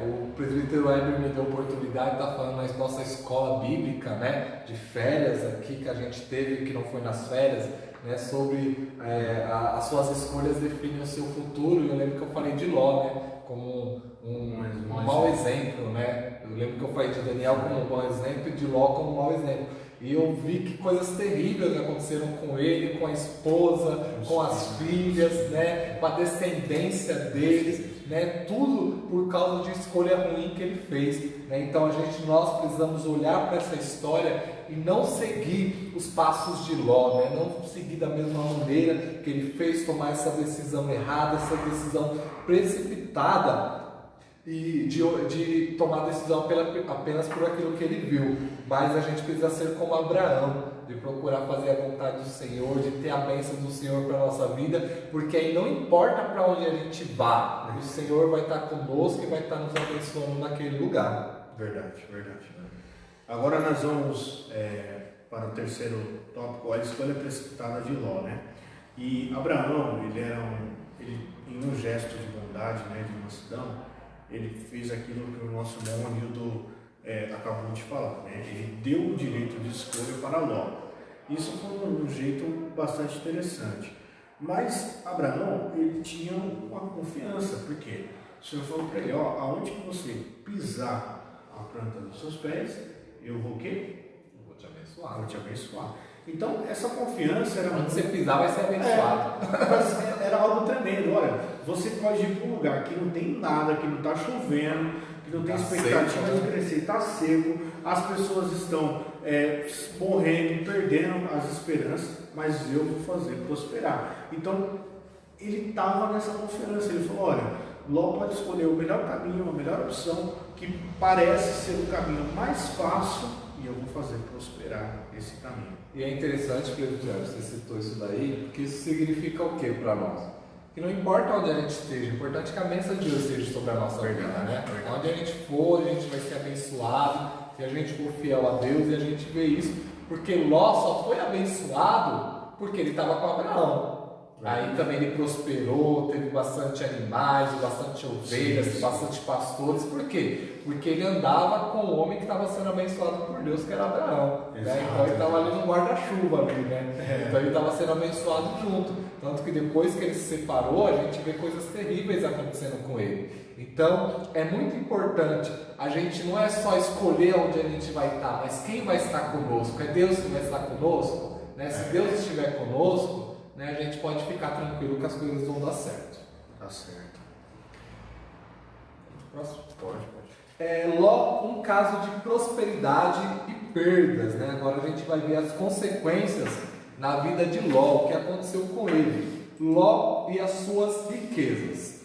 o presbítero Heber me deu a oportunidade de estar falando na nossa escola bíblica, né, de férias aqui que a gente teve, que não foi nas férias, né, sobre as suas escolhas definem o seu futuro. E eu lembro que eu falei de Ló, né, como um mau exemplo, né? Eu lembro que eu falei de Daniel como um bom exemplo e de Ló como um mau exemplo. E eu vi que coisas terríveis aconteceram com ele, com a esposa, com as filhas, né? Com a descendência deles, né? Tudo por causa de escolha ruim que ele fez, né? Então nós precisamos olhar para essa história e não seguir os passos de Ló, né? Não seguir da mesma maneira que ele fez, tomar essa decisão errada, essa decisão precipitada, e de tomar decisão apenas por aquilo que ele viu. Mas a gente precisa ser como Abraão, de procurar fazer a vontade do Senhor, de ter a bênção do Senhor para a nossa vida, porque aí não importa para onde a gente vá, o Senhor vai estar conosco e vai estar nos abençoando naquele lugar. Verdade. Agora nós vamos para o terceiro tópico, a escolha precipitada de Ló, né? E Abraão, ele em um gesto de bondade, né, de mansidão, ele fez aquilo que o nosso irmão Nildo acabou de falar, né? Ele deu o direito de escolha para Ló. Isso foi um jeito bastante interessante. Mas Abraão, ele tinha uma confiança, porque o Senhor falou para ele, aonde que você pisar a planta dos seus pés, eu vou o quê? Eu vou te abençoar. Vou te abençoar. Então, essa confiança era... Quando você pisar, vai ser abençoado. Era algo tremendo. Olha, você pode ir para um lugar que não tem nada, que não está chovendo, que não tem expectativa de crescer, está seco, as pessoas estão morrendo, perdendo as esperanças, mas eu vou fazer prosperar. Então, ele estava nessa confiança. Ele falou, olha, Ló pode escolher o melhor caminho, a melhor opção, que parece ser o caminho mais fácil, e eu vou fazer prosperar esse caminho. E é interessante, presbiteriano, você citou isso daí, porque isso significa o que para nós? Que não importa onde a gente esteja, o importante é que a bênção de Deus esteja sobre a nossa vida, né? Onde a gente for, a gente vai ser abençoado, se a gente for fiel a Deus, e a gente vê isso, porque Ló só foi abençoado porque ele estava com Abraão. Aí também ele prosperou, teve bastante animais, bastante ovelhas, bastante pastores. Por quê? Porque ele andava com o homem que estava sendo abençoado por Deus, que era Abraão, né? Então ele estava ali no guarda-chuva ali, né? Então ele estava sendo abençoado junto. Tanto que depois que ele se separou, a gente vê coisas terríveis acontecendo com ele. Então é muito importante, a gente não é só escolher onde a gente vai estar, mas quem vai estar conosco. É Deus que vai estar conosco, né? Se Deus estiver conosco, né, a gente pode ficar tranquilo que as coisas vão dar certo. Tá certo. Próximo? Pode. Ló, um caso de prosperidade e perdas, né? Agora a gente vai ver as consequências na vida de Ló, o que aconteceu com ele. Ló e as suas riquezas.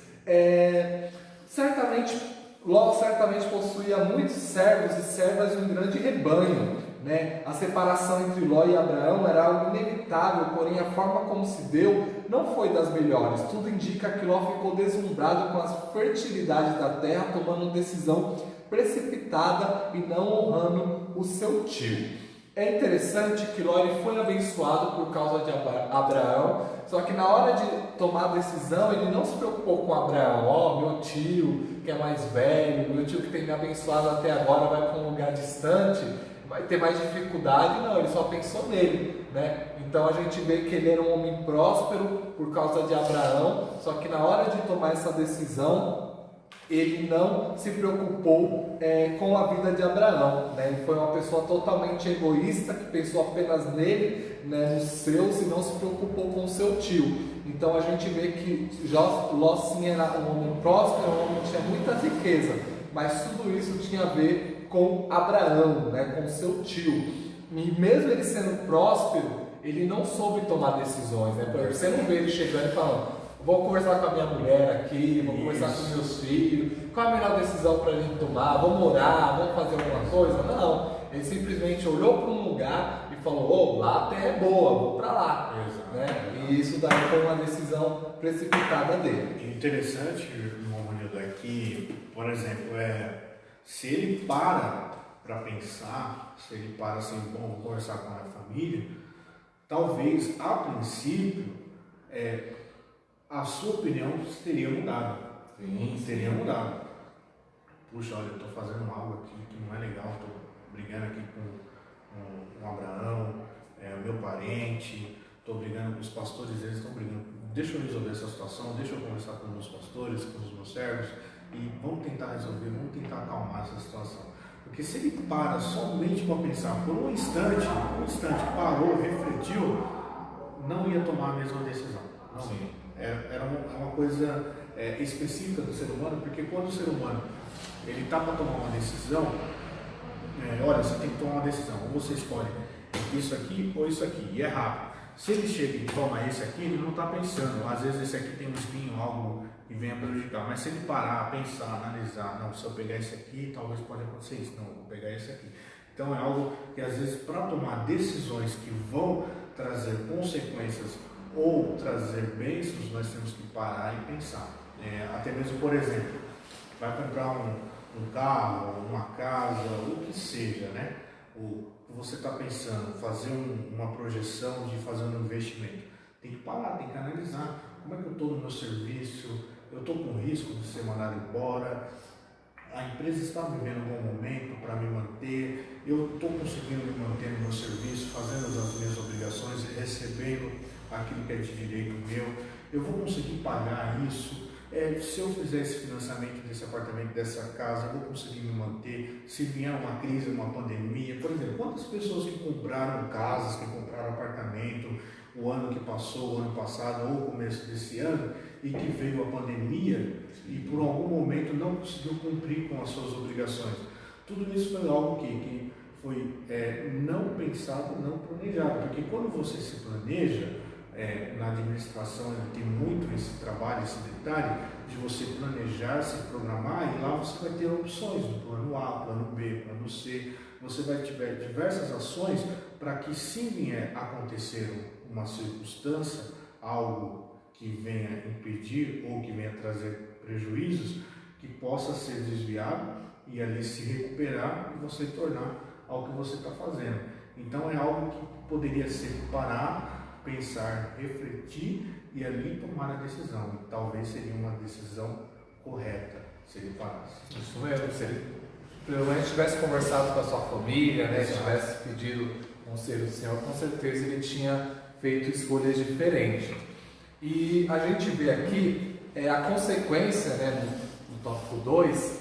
Ló certamente possuía muitos servos e servas de um grande rebanho, né? A separação entre Ló e Abraão era algo inevitável, porém a forma como se deu não foi das melhores. Tudo indica que Ló ficou deslumbrado com as fertilidades da terra, tomando decisão precipitada e não honrando o seu tio. É interessante que Ló ele foi abençoado por causa de Abraão, só que na hora de tomar a decisão, ele não se preocupou com Abraão. Ó, meu tio que é mais velho, meu tio que tem me abençoado até agora vai para um lugar distante, vai ter mais dificuldade. Não, ele só pensou nele, né? Então a gente vê que ele era um homem próspero por causa de Abraão, só que na hora de tomar essa decisão, ele não se preocupou com a vida de Abraão, né? Ele foi uma pessoa totalmente egoísta, que pensou apenas nele, né, nos seus, e não se preocupou com o seu tio. Então a gente vê que Ló sim era um homem próspero, um homem que tinha muita riqueza, mas tudo isso tinha a ver com Abraão, né, com seu tio. E mesmo ele sendo próspero, ele não soube tomar decisões, né? Você não vê ele chegando e falando: vou conversar com a minha mulher aqui, vou conversar com meus filhos, qual é a melhor decisão para a gente tomar? Vamos orar, vamos fazer alguma coisa? Não, ele simplesmente olhou para um lugar e falou: lá a terra é boa, vou para lá. Né? E isso daí foi uma decisão precipitada dele. Interessante, irmão Ronildo, é que, por exemplo, se ele para pensar, se ele para assim, bom, vou conversar com a minha família, talvez a princípio a sua opinião teria mudado. Sim. Teria mudado. Puxa, olha, eu estou fazendo algo aqui que não é legal, estou brigando aqui com Abraão, meu parente, estou brigando com os pastores, eles estão brigando. Deixa eu resolver essa situação, deixa eu conversar com os meus pastores, com os meus servos, e vamos tentar resolver, vamos tentar acalmar essa situação. Porque se ele para somente para pensar por um instante, parou, refletiu, não ia tomar a mesma decisão. Não. Sim. Era uma coisa específica do ser humano, porque quando o ser humano ele está para tomar uma decisão, olha, você tem que tomar uma decisão, ou você escolhe isso aqui ou isso aqui, e é rápido. Se ele chega e toma esse aqui, ele não está pensando, às vezes esse aqui tem um espinho, algo que venha prejudicar, mas se ele parar, pensar, analisar, não, se eu pegar esse aqui, talvez pode acontecer isso, não, vou pegar esse aqui. Então é algo que às vezes para tomar decisões que vão trazer consequências ou trazer bênçãos, nós temos que parar e pensar. Até mesmo, por exemplo, vai comprar um carro, uma casa, o que seja, né? Você está pensando, fazer uma projeção de fazer um investimento, tem que parar, tem que analisar como é que eu estou no meu serviço, eu estou com risco de ser mandado embora, a empresa está vivendo um bom momento para me manter, eu estou conseguindo me manter no meu serviço, fazendo as minhas obrigações, recebendo aquilo que é de direito meu, eu vou conseguir pagar isso. Se eu fizer esse financiamento desse apartamento, dessa casa, eu vou conseguir me manter. Se vier uma crise, uma pandemia, por exemplo, quantas pessoas que compraram casas, que compraram apartamento o ano que passou, o ano passado ou o começo desse ano, e que veio a pandemia e por algum momento não conseguiu cumprir com as suas obrigações. Tudo isso foi algo que foi não pensado, não planejado, porque quando você se planeja, na administração tem muito esse trabalho, esse detalhe de você planejar, se programar, e lá você vai ter opções no plano A, plano B, plano C. Você vai ter diversas ações para que, se vier acontecer uma circunstância, algo que venha impedir ou que venha trazer prejuízos, que possa ser desviado e ali se recuperar e você tornar ao que você está fazendo. Então é algo que poderia ser parar, pensar, refletir e ali tomar a decisão. E talvez seria uma decisão correta se ele parasse. Isso mesmo, se ele provavelmente tivesse conversado com a sua família, né, tivesse pedido conselho do Senhor, com certeza ele tinha feito escolhas diferentes. E a gente vê aqui a consequência, né, no tópico 2,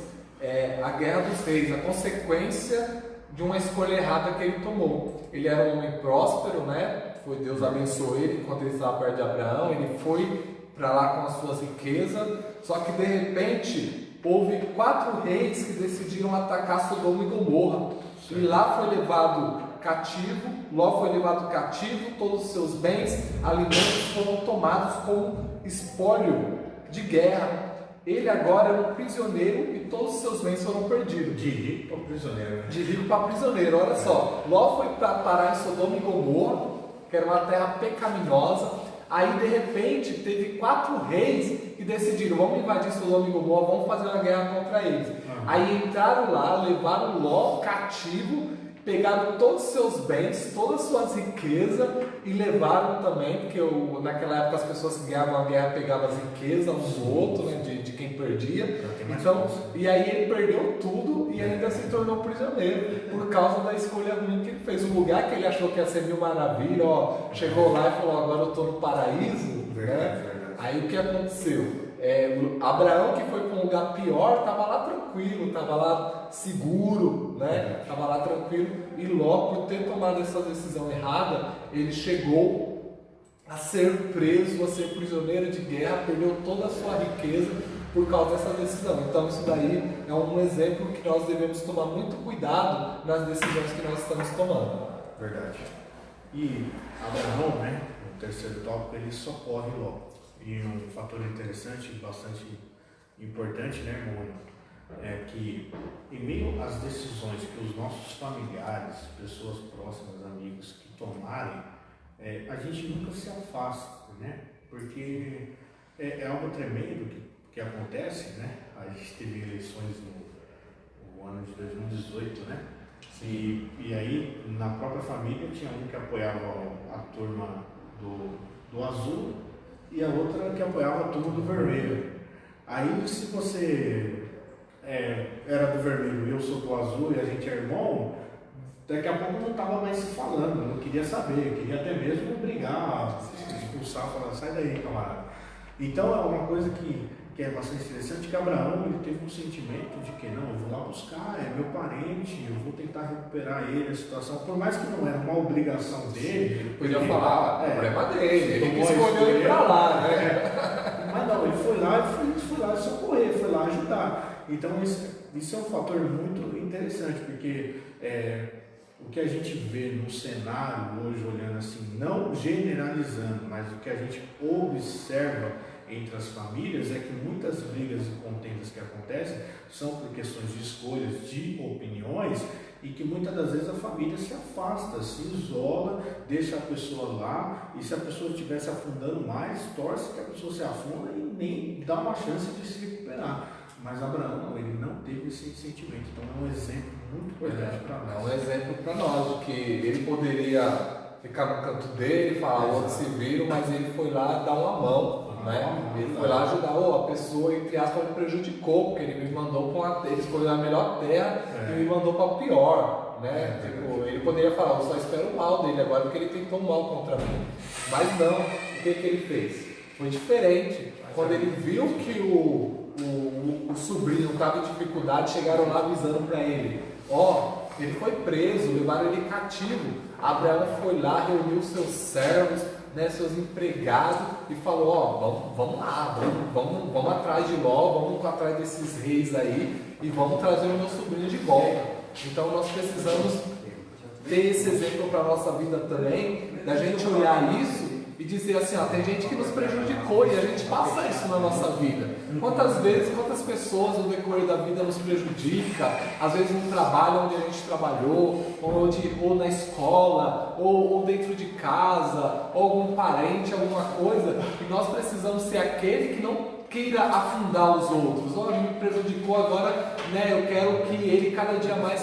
a guerra dos reis, a consequência de uma escolha errada que ele tomou. Ele era um homem próspero, né? Deus abençoou ele quando ele estava perto de Abraão, ele foi para lá com as suas riquezas, só que de repente houve 4 reis que decidiram atacar Sodoma e Gomorra. Sim. E lá foi levado cativo, Ló foi levado cativo, todos os seus bens, alimentos foram tomados como espólio de guerra. Ele agora era um prisioneiro e todos os seus bens foram perdidos. De rico para prisioneiro. De rico para prisioneiro, olha só. Ló foi para parar em Sodoma e Gomorra, que era uma terra pecaminosa. Aí de repente teve 4 reis que decidiram: vamos invadir Sodoma e Gomorra, vamos fazer uma guerra contra eles. Aí entraram lá, levaram Ló cativo pegaram todos os seus bens, todas as suas riquezas e levaram também, porque naquela época as pessoas que ganhavam a guerra pegavam as riquezas um do outro, né, de quem perdia. Então, e aí ele perdeu tudo e ainda se tornou prisioneiro por causa da escolha ruim que ele fez. O lugar que ele achou que ia ser mil maravilha, ó, chegou lá e falou, agora eu estou no paraíso. Né? Aí o que aconteceu? Abraão, que foi para um lugar pior, estava lá tranquilo, estava lá seguro, né? Estava lá tranquilo, e Ló, por ter tomado essa decisão errada, ele chegou a ser preso, a ser prisioneiro de guerra, perdeu toda a sua riqueza por causa dessa decisão. Então isso daí é um exemplo que nós devemos tomar muito cuidado nas decisões que nós estamos tomando. Verdade. E Abraão, né, no terceiro tópico, ele socorre Ló. E um fator interessante, bastante importante, né, irmão, é que em meio às decisões que os nossos familiares, pessoas próximas, amigos que tomarem, a gente nunca se afasta, né? Porque é algo tremendo que acontece, né? A gente teve eleições no ano de 2018, né? E aí, na própria família, tinha um que apoiava a turma do azul e a outra que apoiava a turma do vermelho. Aí, se você era do vermelho e eu sou do azul e a gente é irmão, daqui a pouco não estava mais se falando, não queria saber, queria até mesmo brigar, expulsar, falar, sai daí, camarada. Então, é uma coisa que é bastante interessante, que Abraão ele teve um sentimento de que não, eu vou lá buscar, é meu parente, eu vou tentar recuperar ele, a situação, por mais que não era uma obrigação dele. Ele podia falar, o problema dele, ele que escolheu ir para lá, né? Mas não, ele foi lá socorrer, foi lá ajudar. Então isso é um fator muito interessante, porque o que a gente vê no cenário hoje, olhando assim, não generalizando, mas o que a gente observa entre as famílias é que muitas brigas e contendas que acontecem são por questões de escolhas, de opiniões, e que muitas das vezes a família se afasta, se isola, deixa a pessoa lá, e se a pessoa estiver se afundando mais, torce que a pessoa se afunda e nem dá uma chance de se recuperar. Mas Abraão, ele não teve esse sentimento, então é um exemplo muito importante para nós. É um exemplo para nós, de que ele poderia ficar no canto dele, falar, outros se viram, mas ele foi lá dar uma mão. Né? Ele foi lá ajudar, a pessoa, entre aspas, me prejudicou, porque ele me mandou para ele escolheu a melhor terra e me mandou para o pior. Né? Tipo, ele poderia falar, eu só espero o mal dele agora, porque ele tentou mal contra mim. Mas não, o que ele fez? Foi diferente. Quando ele viu que o sobrinho estava em dificuldade, chegaram lá avisando para ele, ele foi preso, levaram ele cativo. Abraão foi lá, reuniu seus servos, né, seus empregados, e falou, vamos lá, vamos atrás de Ló, vamos atrás desses reis aí e vamos trazer o meu sobrinho de volta. Então nós precisamos ter esse exemplo para a nossa vida também, da gente olhar isso e dizer assim, tem gente que nos prejudicou e a gente passa isso na nossa vida. Quantas vezes, quantas pessoas no decorrer da vida nos prejudica, às vezes no trabalho onde a gente trabalhou, ou na escola, ou dentro de casa, ou algum parente, alguma coisa, e nós precisamos ser aquele que não queira afundar os outros. Me prejudicou agora, né? Eu quero que ele cada dia mais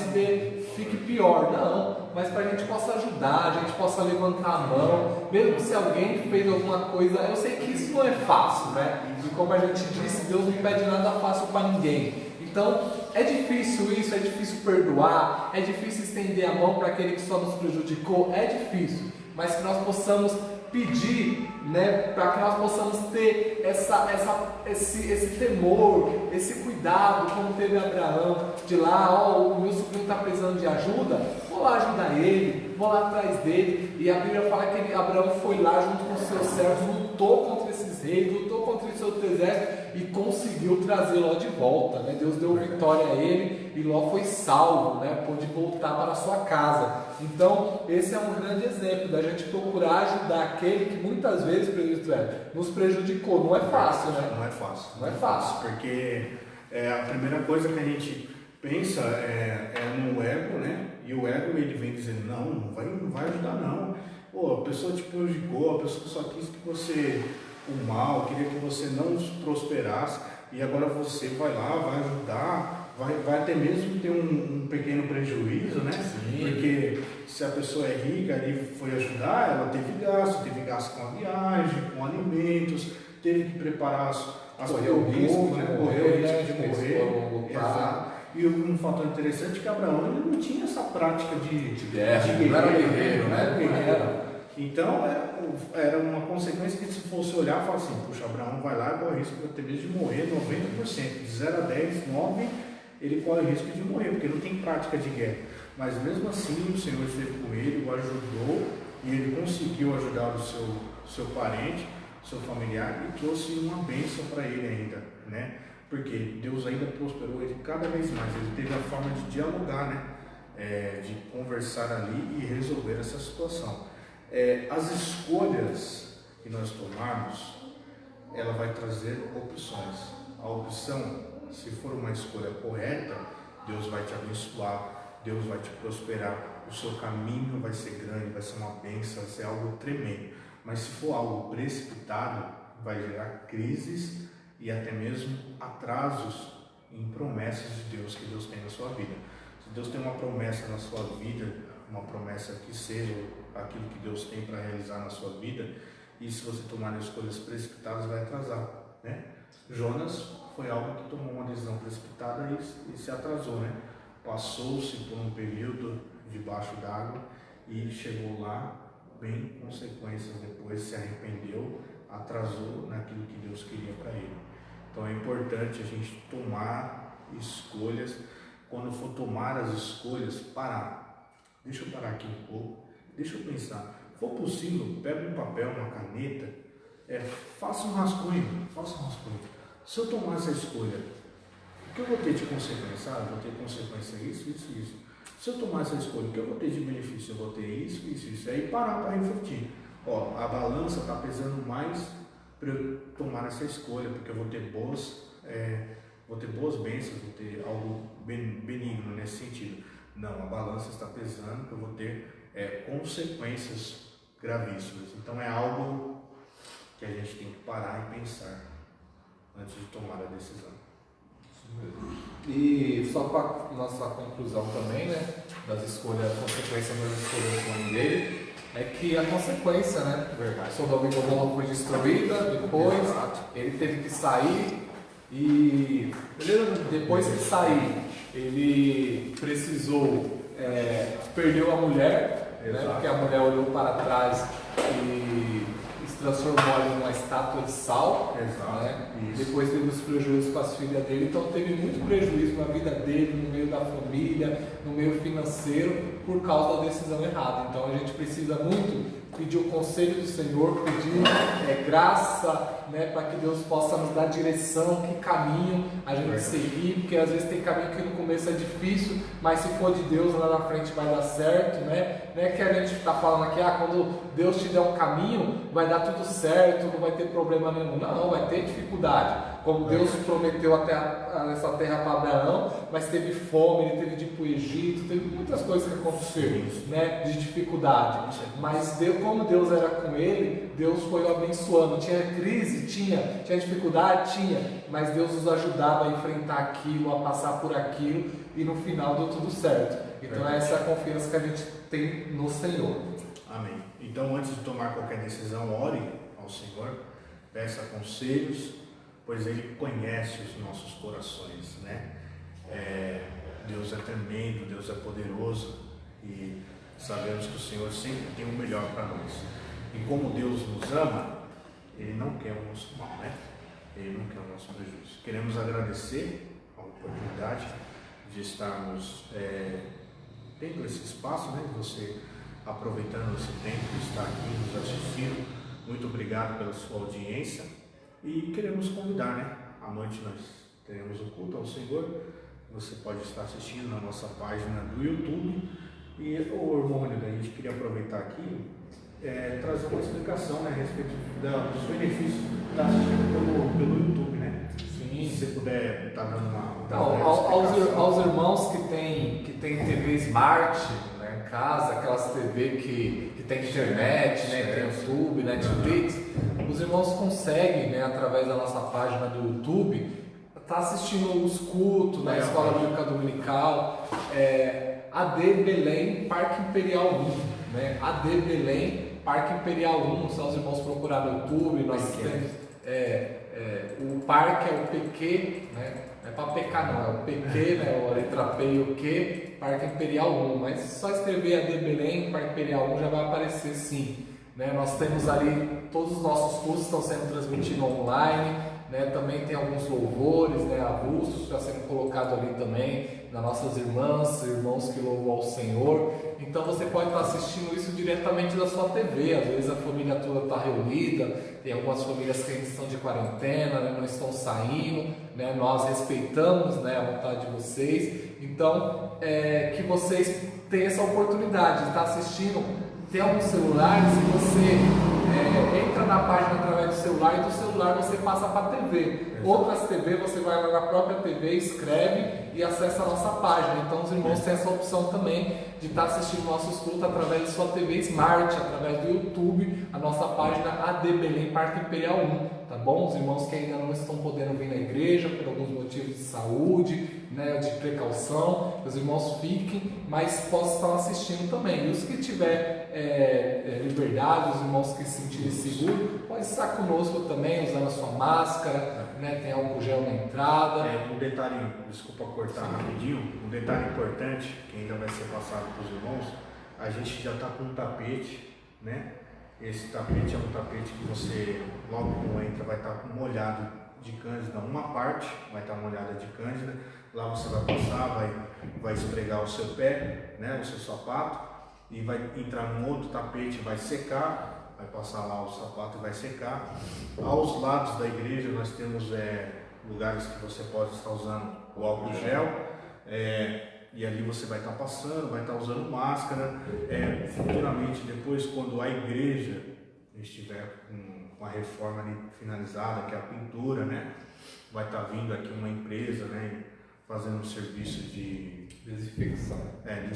fique pior. Não, mas para a gente possa ajudar, a gente possa levantar a mão, mesmo se alguém fez alguma coisa. Eu sei que isso não é fácil, né? E como a gente disse, Deus não pede nada fácil para ninguém. Então, é difícil isso, é difícil perdoar, é difícil estender a mão para aquele que só nos prejudicou, é difícil, mas que nós possamos pedir, né, para que nós possamos ter esse temor, esse cuidado, como teve Abraão, de lá, o meu sobrinho está precisando de ajuda, vou lá ajudar ele, vou lá atrás dele. E a Bíblia fala que Abraão foi lá junto com os seus servos, lutou contra esses reis, lutou contra esse outro exército e conseguiu trazer Ló de volta, né? Deus deu vitória a ele e Ló foi salvo, né? Pôde voltar para a sua casa. Então, esse é um grande exemplo da gente procurar ajudar aquele que muitas vezes nos prejudicou. Não é fácil, né? Não é fácil. Não é fácil. Porque a primeira coisa que a gente pensa é no ego, né? E o ego, ele vem dizendo, não vai ajudar não. A pessoa te prejudicou, a pessoa só quis que você o mal, queria que você não prosperasse. e agora você vai lá, vai ajudar, vai até mesmo ter um pequeno prejuízo, né? Sim. Porque se a pessoa é rica e foi ajudar, ela teve gasto com a viagem, com alimentos, teve que preparar correu o risco de morrer. Exato. E um fator interessante é que Abraão ele não tinha essa prática de guerra, não era guerreiro, né? Então era uma consequência que, se fosse olhar, fala assim: puxa, Abraão vai lá e corre risco até mesmo de morrer 90%, de 0 a 10, 9, ele corre risco de morrer, porque não tem prática de guerra. Mas mesmo assim, o Senhor esteve com ele, o ajudou, e ele conseguiu ajudar o seu parente, seu familiar, e trouxe uma bênção para ele ainda, né? Porque Deus ainda prosperou ele cada vez mais. Ele teve a forma de dialogar, né? De conversar ali e resolver essa situação. As escolhas que nós tomarmos, ela vai trazer opções. A opção, se for uma escolha correta, Deus vai te abençoar, Deus vai te prosperar, o seu caminho vai ser grande, vai ser uma bênção, vai ser algo tremendo. Mas se for algo precipitado, vai gerar crises e até mesmo atrasos em promessas de Deus que Deus tem na sua vida. Se Deus tem uma promessa na sua vida, uma promessa que seja aquilo que Deus tem para realizar na sua vida, e se você tomar escolhas precipitadas, vai atrasar, né? Jonas foi algo que tomou uma decisão precipitada e se atrasou, né? Passou-se por um período debaixo d'água e chegou lá, bem consequências depois, se arrependeu, atrasou naquilo que Deus queria para ele. Então é importante a gente tomar escolhas. Quando for tomar as escolhas, parar. Deixa eu parar aqui um pouco, deixa eu pensar. Se for possível, pega um papel, uma caneta, faça um rascunho. Se eu tomar essa escolha, o que eu vou ter de consequência? Eu vou ter consequência isso. Se eu tomar essa escolha, o que eu vou ter de benefício? Eu vou ter isso. Aí parar para refletir. A balança está pesando mais para eu tomar essa escolha, porque eu vou ter boas bênçãos, vou ter algo benigno nesse sentido. Não, a balança está pesando, porque eu vou ter consequências gravíssimas. Então é algo que a gente tem que parar e pensar antes de tomar a decisão. E só para nossa conclusão também, né, das escolhas, a consequência das escolhas do nome dele, é que a consequência, né, Sodoma e Gomorra foi destruída, depois ele teve que sair, e depois que sair, ele precisou, perdeu a mulher, né, porque a mulher olhou para trás e se transformou ali numa estátua de sal, né? Depois teve os prejuízos com as filhas dele, então teve muito prejuízo na vida dele, no meio da família, no meio financeiro, por causa da decisão errada. Então a gente precisa muito pedir o conselho do Senhor, pedir graça, né, para que Deus possa nos dar direção, que caminho a gente seguir, porque às vezes tem caminho que no começo é difícil, mas se for de Deus lá na frente vai dar certo, né? Não é que a gente está falando aqui, quando Deus te der um caminho, vai dar tudo certo, não vai ter problema nenhum. Não, vai ter dificuldade. Como Deus prometeu até essa terra para Abraão, mas teve fome, ele teve de ir para o Egito, teve muitas coisas que aconteceram, né, de dificuldade. Mas como Deus era com ele, Deus foi o abençoando. Tinha crise? Tinha dificuldade? Tinha. Mas Deus nos ajudava a enfrentar aquilo, a passar por aquilo, e no final deu tudo certo. Então é essa a confiança que a gente tem no Senhor. Amém. Então, antes de tomar qualquer decisão, ore ao Senhor, peça conselhos, pois Ele conhece os nossos corações, né? Deus é tremendo, Deus é poderoso, e sabemos que o Senhor sempre tem o melhor para nós. E como Deus nos ama, Ele não quer o nosso mal, né? Ele não quer o nosso prejuízo. Queremos agradecer a oportunidade de estarmos tendo esse espaço, né? Você aproveitando esse tempo de estar aqui nos assistindo. Muito obrigado pela sua audiência. E queremos convidar, né? À noite nós teremos um culto ao Senhor. Você pode estar assistindo na nossa página do YouTube. E, irmão Rony, a gente queria aproveitar aqui, trazer uma explicação, né, a respeito dos benefícios de estar assistindo pelo YouTube, né? Sim. Se você puder estar dando uma... Então, aos irmãos que tem TV Smart, né, em casa, aquelas TV que tem internet, né, tem YouTube, Netflix, os irmãos conseguem, né, através da nossa página do YouTube, tá assistindo os cultos na Escola Bíblica Dominical, AD Belém, Parque Imperial 1, né? AD Belém, Parque Imperial 1, só os irmãos procurar no YouTube, nós temos, o parque é o PQ, né? Não é para pecar não, é o PQ, né? A letra P e o Q, Parque Imperial 1, mas só escrever AD Belém, Parque Imperial 1 já vai aparecer sim, né? Nós temos ali, todos os nossos cursos estão sendo transmitidos online, né? Também tem alguns louvores, né? Avulsos que está sendo colocado ali também, das nossas irmãos que louvam ao Senhor. Então você pode estar assistindo isso diretamente da sua TV. Às vezes a família toda está reunida, tem algumas famílias que ainda estão de quarentena, né? Não estão saindo, né? Nós respeitamos, né, a vontade de vocês. Então que vocês tenham essa oportunidade de estar assistindo. Tem alguns celulares que você entra na página através do celular e do celular você passa para a TV. Outras TV você vai lá na própria TV, escreve e acessa a nossa página. Então os irmãos têm essa opção também de estar assistindo nossos cultos através de sua TV Smart, através do YouTube, a nossa página AD Belém Parque Imperial 1, tá bom? Os irmãos que ainda não estão podendo vir na igreja por alguns motivos de saúde, né, de precaução, os irmãos fiquem, mas possam estar assistindo também. E os que tiver liberdade, os irmãos que se sentirem seguros, pode estar conosco também, usando a sua máscara, né, tem álcool gel na entrada. Um detalhe, desculpa cortar rapidinho, um detalhe importante que ainda vai ser passado para os irmãos, a gente já está com um tapete, né? Esse tapete é um tapete que você, logo quando entra, vai estar molhado de cândida, uma parte vai estar molhada de cândida, lá você vai passar, vai esfregar o seu pé, né, o seu sapato, e vai entrar num outro tapete, vai secar, vai passar lá o sapato e vai secar. Aos lados da igreja nós temos lugares que você pode estar usando o álcool gel, e ali você vai estar passando, vai estar usando máscara. Futuramente, depois, quando a igreja estiver com a reforma ali finalizada, que é a pintura, né, vai estar vindo aqui uma empresa, né, fazendo um serviço de desinfecção, né,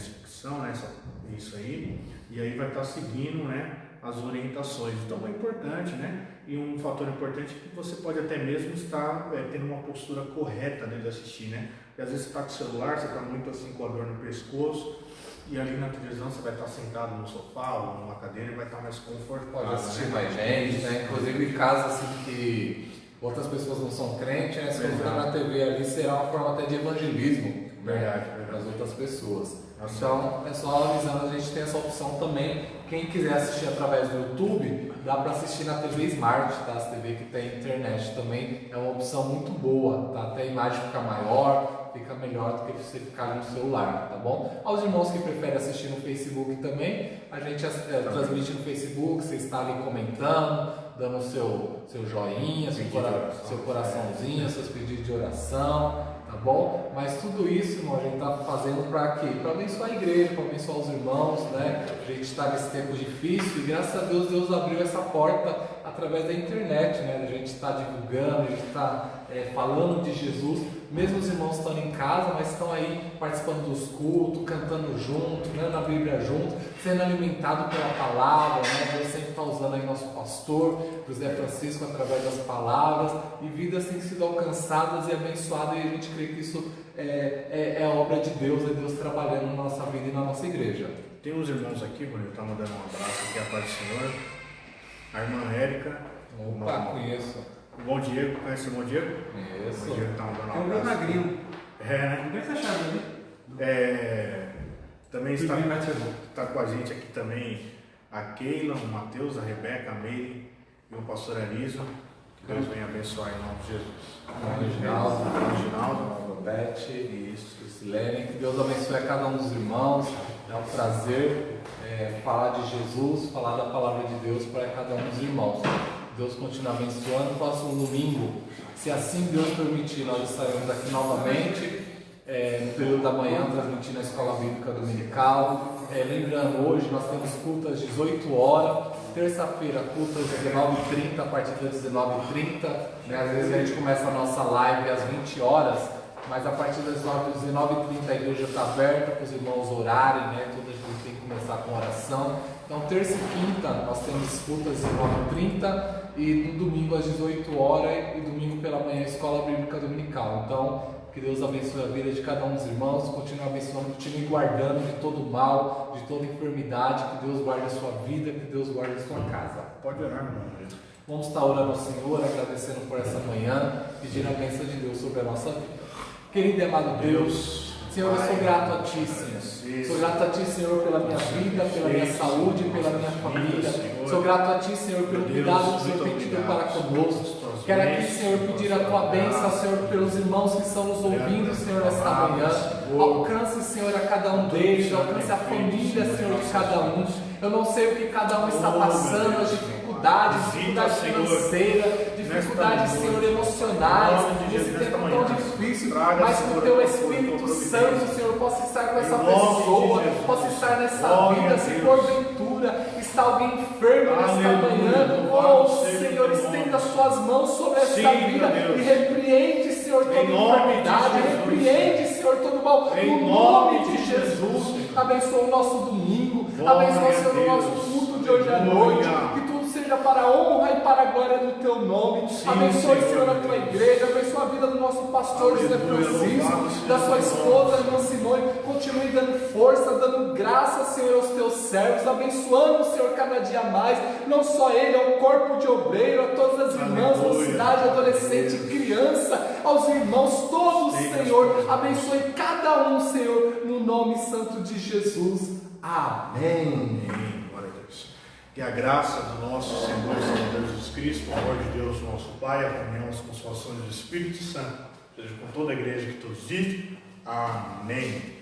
isso aí, e aí vai estar seguindo, né, as orientações. Então é importante, né, e um fator importante é que você pode até mesmo estar tendo uma postura correta, né, de assistir, né, porque às vezes você está com o celular, você está muito assim com a dor no pescoço, e ali na televisão você vai estar sentado no sofá ou numa cadeira e vai estar mais confortável. Pode assistir, né, mais gente, né, inclusive em casos assim que outras pessoas não são crentes, né, se colocar na TV ali será uma forma até de evangelismo, verdade, para as outras pessoas. Então, é só avisando, a gente tem essa opção também. Quem quiser assistir através do YouTube, dá para assistir na TV Smart, tá? As TV que tem internet também é uma opção muito boa, tá? Até a imagem fica maior, fica melhor do que você ficar no celular, tá bom? Aos irmãos que preferem assistir no Facebook também, a gente transmite no Facebook, você está ali comentando, dando o seu joinha, seu coraçãozinho, seus pedidos de oração, tá bom? Mas tudo isso, irmão, a gente está fazendo para quê? Para abençoar a igreja, para abençoar os irmãos, né? A gente está nesse tempo difícil e graças a Deus, Deus abriu essa porta através da internet, né? A gente está divulgando, a gente está falando de Jesus, mesmo os irmãos estando em casa, mas estão aí participando dos cultos, cantando junto, lendo a Bíblia junto, sendo alimentado pela palavra, né? Deus sempre está usando aí nosso pastor, José Francisco, através das palavras, e vidas têm sido alcançadas e abençoadas, e a gente crê que isso é obra de Deus, é Deus trabalhando na nossa vida e na nossa igreja. Tem uns irmãos aqui, Bruno, está mandando um abraço aqui, a paz do Senhor. A irmã Érica. Opa, conheço. O bom Diego, conhece o bom Diego? Conheço. O bom Diego está mandando É um um abraço. magrinho. Né? Como é que você achava ali? Também está com a gente aqui também a Keila, o Matheus, a Rebeca, a Meire e o pastor Anísio. Que Deus venha abençoar em nome de Jesus. O Reginaldo, Beth, isso, Silene, que Deus abençoe a cada um dos irmãos. É um prazer falar de Jesus, falar da palavra de Deus para cada um dos irmãos. Deus continue abençoando. Próximo domingo, se assim Deus permitir, nós estaremos aqui novamente, no período da manhã, transmitindo a Escola Bíblica Dominical. Lembrando, hoje nós temos culto às 18 horas, terça-feira culto às 19h30, a partir das 19h30, né? Às vezes a gente começa a nossa live às 20 horas, mas a partir das 19h30 a igreja está aberta para os irmãos orarem, né? Toda a gente tem que começar com oração. Então terça e quinta nós temos culto às 19h30, e no domingo às 18 horas e domingo pela manhã a Escola Bíblica Dominical. Então, que Deus abençoe a vida de cada um dos irmãos, continue abençoando, continue guardando de todo mal, de toda enfermidade, que Deus guarde a sua vida, que Deus guarde a sua casa. Pode orar, meu irmão. Vamos estar orando ao Senhor, agradecendo por essa manhã, pedindo a bênção de Deus sobre a nossa vida. Querido e amado Deus, Senhor, eu sou grato a Ti, Senhor. Sou grato a Ti, Senhor, pela minha vida, pela minha saúde, pela minha família. Sou grato a Ti, Senhor, pelo cuidado que o Senhor tem tido para conosco. Quero aqui, Senhor, pedir a Tua bênção, Senhor, pelos irmãos que estão nos ouvindo, Senhor, nesta manhã. Alcance, Senhor, a cada um deles, alcance a família, Senhor, de cada um. Eu não sei o que cada um está passando, as dificuldades financeiras, dificuldades, Senhor, emocionais, nesse tempo tão difícil, mas que o Teu Espírito Santo, Senhor, possa estar com essa pessoa, possa estar nessa vida, se porventura está alguém enfermo nesta manhã, oh Senhor, estenda as Suas mãos sobre essa vida e repreende, Senhor, toda enfermidade, repreende, Senhor, todo mal, no nome de Jesus. Abençoa o nosso domingo, abençoa, Senhor, o nosso culto de hoje à noite, que tudo seja para a honra e para a glória do Teu nome. Abençoe, Senhor, a Tua igreja, abençoa a vida do nosso pastor José Francisco, da sua esposa, irmã Simone. Continue dando força, dando graça, Senhor, aos Teus servos, abençoando, Senhor, cada dia mais, não só ele, ao corpo de obreiro, a todas as irmãs, mocidade, adolescente, criança, aos irmãos todos, Senhor, abençoe cada um, Senhor, no nome santo de Jesus. Amém. Glória a Deus. Que a graça do nosso Senhor e Salvador Jesus Cristo, o amor de Deus, nosso Pai, a comunhão, as consolações do Espírito Santo, seja com toda a igreja que todos dizem. Amém.